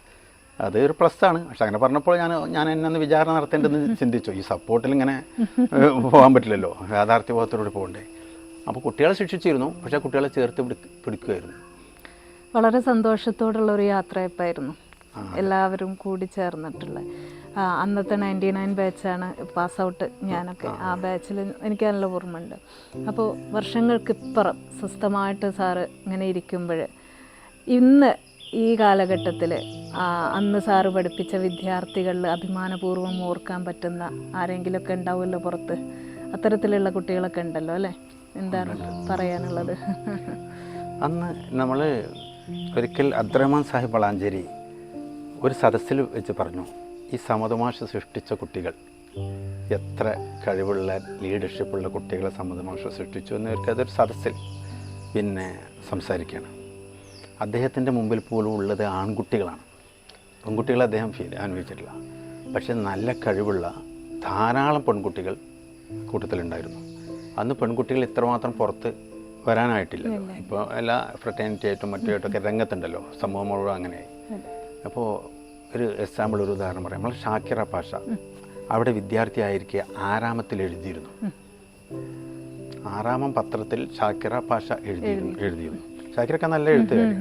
Speaker 2: അത് ഒരു പ്ലസ്സാണ്. പക്ഷെ അങ്ങനെ പറഞ്ഞപ്പോൾ ഞാൻ എന്നെ വിചാരണ നടത്തേണ്ടതെന്ന് ചിന്തിച്ചു. ഈ സപ്പോർട്ടിൽ ഇങ്ങനെ പോകാൻ പറ്റില്ലല്ലോ, യാഥാർത്ഥ്യബോധത്തോടെ പോകണ്ടേ. അപ്പോൾ കുട്ടികളെ ശിക്ഷിച്ചിരുന്നു, പക്ഷേ കുട്ടികളെ ചേർത്ത് പിടിക്കുമായിരുന്നു.
Speaker 1: വളരെ സന്തോഷത്തോടുള്ള ഒരു യാത്രയപ്പായിരുന്നു എല്ലാവരും കൂടി ചേർന്നിട്ടുള്ള. അന്നത്തെ 99 ബാച്ചാണ് പാസ് ഔട്ട് ഞാനൊക്കെ. ആ ബാച്ചിൽ എനിക്ക് നല്ല ഓർമ്മയുണ്ട്. അപ്പോൾ വർഷങ്ങൾക്കിപ്പുറം സ്വസ്ഥമായിട്ട് സാറ് ഇങ്ങനെ ഇരിക്കുമ്പോൾ ഇന്ന് ഈ കാലഘട്ടത്തിൽ അന്ന് സാറ് പഠിപ്പിച്ച വിദ്യാർത്ഥികളിൽ അഭിമാനപൂർവ്വം ഓർക്കാൻ പറ്റുന്ന ആരെങ്കിലുമൊക്കെ ഉണ്ടാവുമല്ലോ പുറത്ത്. അത്തരത്തിലുള്ള കുട്ടികളൊക്കെ ഉണ്ടല്ലോ അല്ലേ? എന്താണ് പറയാനുള്ളത്?
Speaker 2: അന്ന് നമ്മൾ ഒരിക്കൽ അബ്ദുറഹ്മാൻ സാഹിബ് വളാഞ്ചേരി ഒരു സദസ്സിൽ വെച്ച് പറഞ്ഞു, ഈ സമതമാഷ് സൃഷ്ടിച്ച കുട്ടികൾ എത്ര കഴിവുള്ള ലീഡർഷിപ്പുള്ള കുട്ടികളെ സമതമാഷ് സൃഷ്ടിച്ചു എന്നവർക്ക് അതൊരു സദസ്സിൽ പിന്നെ സംസാരിക്കുകയാണ്. അദ്ദേഹത്തിൻ്റെ മുമ്പിൽ പോലും ഉള്ളത് ആൺകുട്ടികളാണ്, പെൺകുട്ടികളെ അദ്ദേഹം അനുഭവിച്ചിട്ടില്ല. പക്ഷെ നല്ല കഴിവുള്ള ധാരാളം പെൺകുട്ടികൾ കൂട്ടത്തിലുണ്ടായിരുന്നു. അന്ന് പെൺകുട്ടികൾ ഇത്രമാത്രം പുറത്ത് വരാനായിട്ടില്ല. ഇപ്പോൾ എല്ലാ ഫ്രട്ടേണിറ്റി ആയിട്ടും മറ്റുമായിട്ടൊക്കെ രംഗത്തുണ്ടല്ലോ, സമൂഹം മുഴുവൻ അങ്ങനെയായി. അപ്പോൾ ഒരു എക്സാമ്പിൾ, ഒരു ഉദാഹരണം പറയാം. നമ്മൾ ഷാക്കിറ പാഷ അവിടെ വിദ്യാർത്ഥിയായിരിക്കെ ആറാമത്തിൽ എഴുതിയിരുന്നു. ആറാമം പത്രത്തിൽ ഷാക്കിറ പാഷ എഴുതിയിരുന്നു. ഷാക്കിറൊക്കെ നല്ല എഴുത്തുകാരി.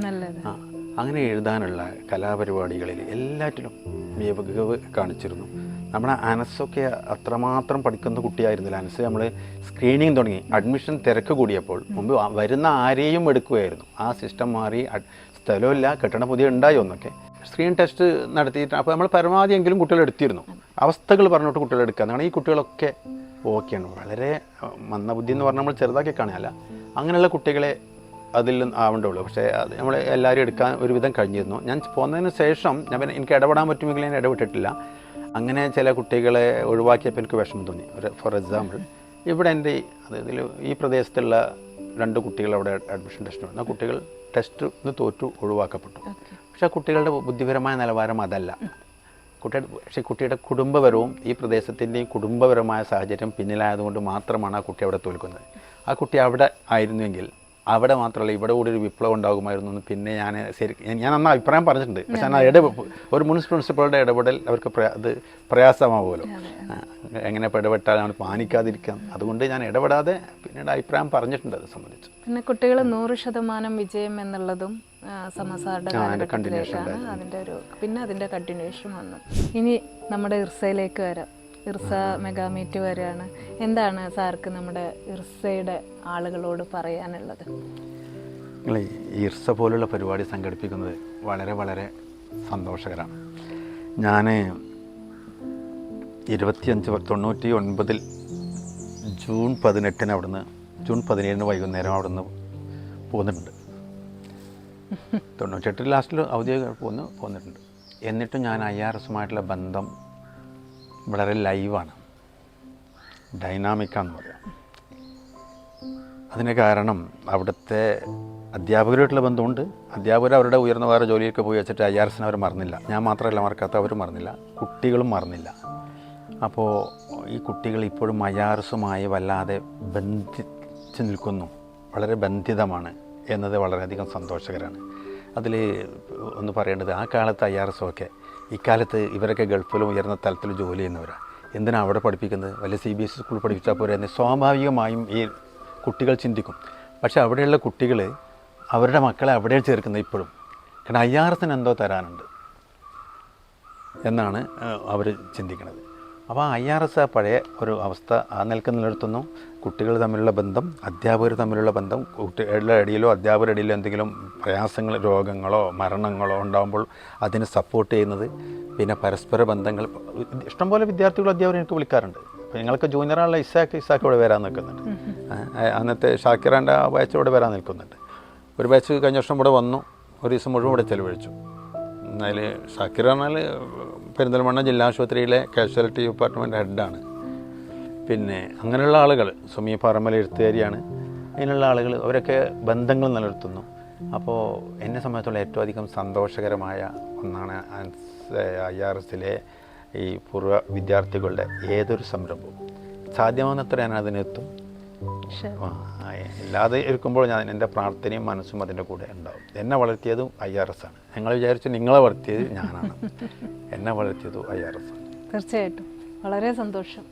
Speaker 2: അങ്ങനെ എഴുതാനുള്ള കലാപരിപാടികളിൽ എല്ലാറ്റിലും മികവ് കാണിച്ചിരുന്നു. നമ്മുടെ അനസൊക്കെ അത്രമാത്രം പഠിക്കുന്ന കുട്ടിയായിരുന്നില്ല. അനസ് നമ്മൾ സ്ക്രീനിങ് തുടങ്ങി, അഡ്മിഷൻ തിരക്ക് കൂടിയപ്പോൾ മുമ്പ് വരുന്ന ആരെയും എടുക്കുകയായിരുന്നു. ആ സിസ്റ്റം മാറി, സ്ഥലമില്ല, കെട്ടണ പുതിയ ഉണ്ടായോ എന്നൊക്കെ സ്ക്രീൻ ടെസ്റ്റ് നടത്തിയിട്ട് അപ്പോൾ നമ്മൾ പരമാവധി എങ്കിലും കുട്ടികൾ എടുത്തിരുന്നു. അവസ്ഥകൾ പറഞ്ഞിട്ട് കുട്ടികൾ എടുക്കുക എന്നാണ്. ഈ കുട്ടികളൊക്കെ ഓക്കെയാണ്. വളരെ മന്ദബുദ്ധി എന്ന് പറഞ്ഞാൽ നമ്മൾ ചെറുതാക്കി കാണുകയല്ല, അങ്ങനെയുള്ള കുട്ടികളെ അതിൽ ആവേണ്ടുള്ളൂ. പക്ഷേ അത് നമ്മൾ എല്ലാവരും എടുക്കാൻ ഒരുവിധം കഴിഞ്ഞിരുന്നു. ഞാൻ പോന്നതിന് ശേഷം എനിക്ക് ഇടപെടാൻ പറ്റുമെങ്കിൽ ഞാൻ ഇടപെട്ടിട്ടില്ല. അങ്ങനെ ചില കുട്ടികളെ ഒഴിവാക്കിയപ്പോൾ എനിക്ക് വിഷമം തോന്നി. ഫോർ എക്സാമ്പിൾ, ഇവിടെ എൻ്റെ അതായത് ഈ പ്രദേശത്തുള്ള 2 കുട്ടികൾ അവിടെ അഡ്മിഷൻ ടെസ്റ്റ് വന്നു. ആ കുട്ടികൾ ടെസ്റ്റ് തോറ്റു ഒഴിവാക്കപ്പെട്ടു. പക്ഷേ കുട്ടികളുടെ ബുദ്ധിപരമായ നിലവാരം അതല്ല. പക്ഷേ കുട്ടിയുടെ കുടുംബപരവും ഈ പ്രദേശത്തിൻ്റെയും കുടുംബപരമായ സാഹചര്യം പിന്നിലായതുകൊണ്ട് മാത്രമാണ് ആ കുട്ടി അവിടെ തോൽക്കുന്നത്. ആ കുട്ടി അവിടെ ആയിരുന്നുവെങ്കിൽ അവിടെ മാത്രമല്ല ഇവിടെ കൂടി ഒരു വിപ്ലവം ഉണ്ടാകുമായിരുന്നു എന്ന് പിന്നെ ഞാൻ അന്ന് അഭിപ്രായം പറഞ്ഞിട്ടുണ്ട്. പക്ഷേ ഒരു പ്രിൻസിപ്പളുടെ ഇടപെടൽ അവർക്ക് അത് പ്രയാസമാവുമല്ലോ. എങ്ങനെ ഇടപെട്ടാൽ നമ്മൾ പാനിക്കാതിരിക്കാം. അതുകൊണ്ട് ഞാൻ ഇടപെടാതെ പിന്നീട് അഭിപ്രായം പറഞ്ഞിട്ടുണ്ട് അത് സംബന്ധിച്ച്.
Speaker 1: പിന്നെ കുട്ടികൾ 100% വിജയം എന്നുള്ളതും സമസാറുടെ കാലഘട്ടത്തിലേക്കാണ്. അതിൻ്റെ കണ്ടിന്യൂഷൻ വന്നു. ഇനി നമ്മുടെ ഇർസയിലേക്ക് വരാം. ഇർസ മെഗാമീറ്റ് വരെയാണ്. എന്താണ് സാർക്ക് നമ്മുടെ ഇർസയുടെ ആളുകളോട് പറയാനുള്ളത്?
Speaker 2: നിങ്ങൾ ഈ ഇർസ പോലുള്ള പരിപാടി സംഘടിപ്പിക്കുന്നത് വളരെ വളരെ സന്തോഷകരമാണ്. ഞാൻ 9599 ജൂൺ 18 അവിടുന്ന് ജൂൺ 17 വൈകുന്നേരം അവിടുന്ന് പോന്നിട്ടുണ്ട്. 98 ലാസ്റ്റിൽ ഔദ്യോഗിക പോന്നിട്ടുണ്ട്. എന്നിട്ടും ഞാൻ IRSുമായിട്ടുള്ള ബന്ധം വളരെ ലൈവാണ്, ഡൈനാമിക്കാന്ന് പറയാം. അതിന് കാരണം അവിടുത്തെ അധ്യാപകരുമായിട്ടുള്ള ബന്ധമുണ്ട്. അധ്യാപകർ അവരുടെ ഉയർന്ന വേറെ ജോലിയൊക്കെ പോയി വെച്ചിട്ട് IRSനെ അവർ മറന്നില്ല. ഞാൻ മാത്രമല്ല മറക്കാത്ത, അവർ മറന്നില്ല, കുട്ടികളും മറന്നില്ല. അപ്പോൾ ഈ കുട്ടികൾ ഇപ്പോഴും IRSുമായി വല്ലാതെ ബന്ധിച്ച് നിൽക്കുന്നു, വളരെ ബന്ധിതമാണ് എന്നത് വളരെയധികം സന്തോഷകരമാണ്. അതിൽ ഒന്ന് പറയേണ്ടത്, ആ കാലത്ത് IRSൊക്കെ ഇക്കാലത്ത് ഇവരൊക്കെ ഗൾഫിലും ഉയർന്ന തലത്തിലും ജോലി ചെയ്യുന്നവരാണ്. എന്തിനാണ് അവിടെ പഠിപ്പിക്കുന്നത്? വല്ല CBSE സ്കൂൾ പഠിപ്പിച്ചാൽ പോരെ എന്ന് സ്വാഭാവികമായും ഈ കുട്ടികൾ ചിന്തിക്കും. പക്ഷേ അവിടെയുള്ള കുട്ടികൾ അവരുടെ മക്കളെ അവിടെ ചേർക്കുന്നത് ഇപ്പോഴും. കാരണം IRSന് എന്തോ തരാനുണ്ട് എന്നാണ് അവർ ചിന്തിക്കുന്നത്. അപ്പോൾ IRS ആ പഴയ ഒരു അവസ്ഥ ആ നിലനിർത്തുന്നു. കുട്ടികൾ തമ്മിലുള്ള ബന്ധം, അധ്യാപകർ തമ്മിലുള്ള ബന്ധം, കുട്ടികളുടെ ഇടയിലോ അധ്യാപകരുടെ ഇടയിലോ എന്തെങ്കിലും പ്രയാസങ്ങൾ, രോഗങ്ങളോ മരണങ്ങളോ ഉണ്ടാകുമ്പോൾ അതിന് സപ്പോർട്ട് ചെയ്യുന്നത്, പിന്നെ പരസ്പര ബന്ധങ്ങൾ. ഇഷ്ടംപോലെ വിദ്യാർത്ഥികളും അധ്യാപകരും എനിക്ക് വിളിക്കാറുണ്ട്. അപ്പോൾ ഞങ്ങൾക്ക് ജൂനിയറാണുള്ള ഇസാക്ക് ഇവിടെ വരാൻ നിൽക്കുന്നുണ്ട്. അന്നത്തെ ഷാക്കിറാൻ്റെ ആ ബാച്ച് ഇവിടെ വരാൻ നിൽക്കുന്നുണ്ട്. ഒരു ബാച്ച് കഴിഞ്ഞ വർഷം ഇവിടെ വന്നു, ഒരു ദിവസം മുഴുവൻ ഇവിടെ ചെലവഴിച്ചു. അതിൽ ഷാക്കിർ പറഞ്ഞാൽ പെരിന്തൽമണ്ണ ജില്ലാ ആശുപത്രിയിലെ കാഷ്വാലിറ്റി ഡിപ്പാർട്ട്മെൻറ്റ് ഹെഡാണ്. പിന്നെ അങ്ങനെയുള്ള ആളുകൾ, സുമി പറമ്പൽ എഴുത്തുകാരിയാണ്. അതിനുള്ള ആളുകൾ അവരൊക്കെ ബന്ധങ്ങൾ നിലനിർത്തുന്നു. അപ്പോൾ എന്നെ സംബന്ധിച്ചുള്ള ഏറ്റവും അധികം സന്തോഷകരമായ ഒന്നാണ് IRSലെ ഈ പൂർവ്വ വിദ്യാർത്ഥികളുടെ ഏതൊരു സംരംഭവും സാധ്യമാകുന്നത്ര ഞാൻ അതിനെത്തും. ഇല്ലാതെ ഇരിക്കുമ്പോൾ ഞാൻ എൻ്റെ പ്രാർത്ഥനയും മനസ്സും അതിൻ്റെ കൂടെ ഉണ്ടാവും. എന്നെ വളർത്തിയതും IRS ആണ്. ഞങ്ങൾ വിചാരിച്ചു നിങ്ങളെ വളർത്തിയത് ഞാനാണ്, എന്നെ വളർത്തിയതും IRS ആണ്.
Speaker 1: തീർച്ചയായിട്ടും വളരെ സന്തോഷം.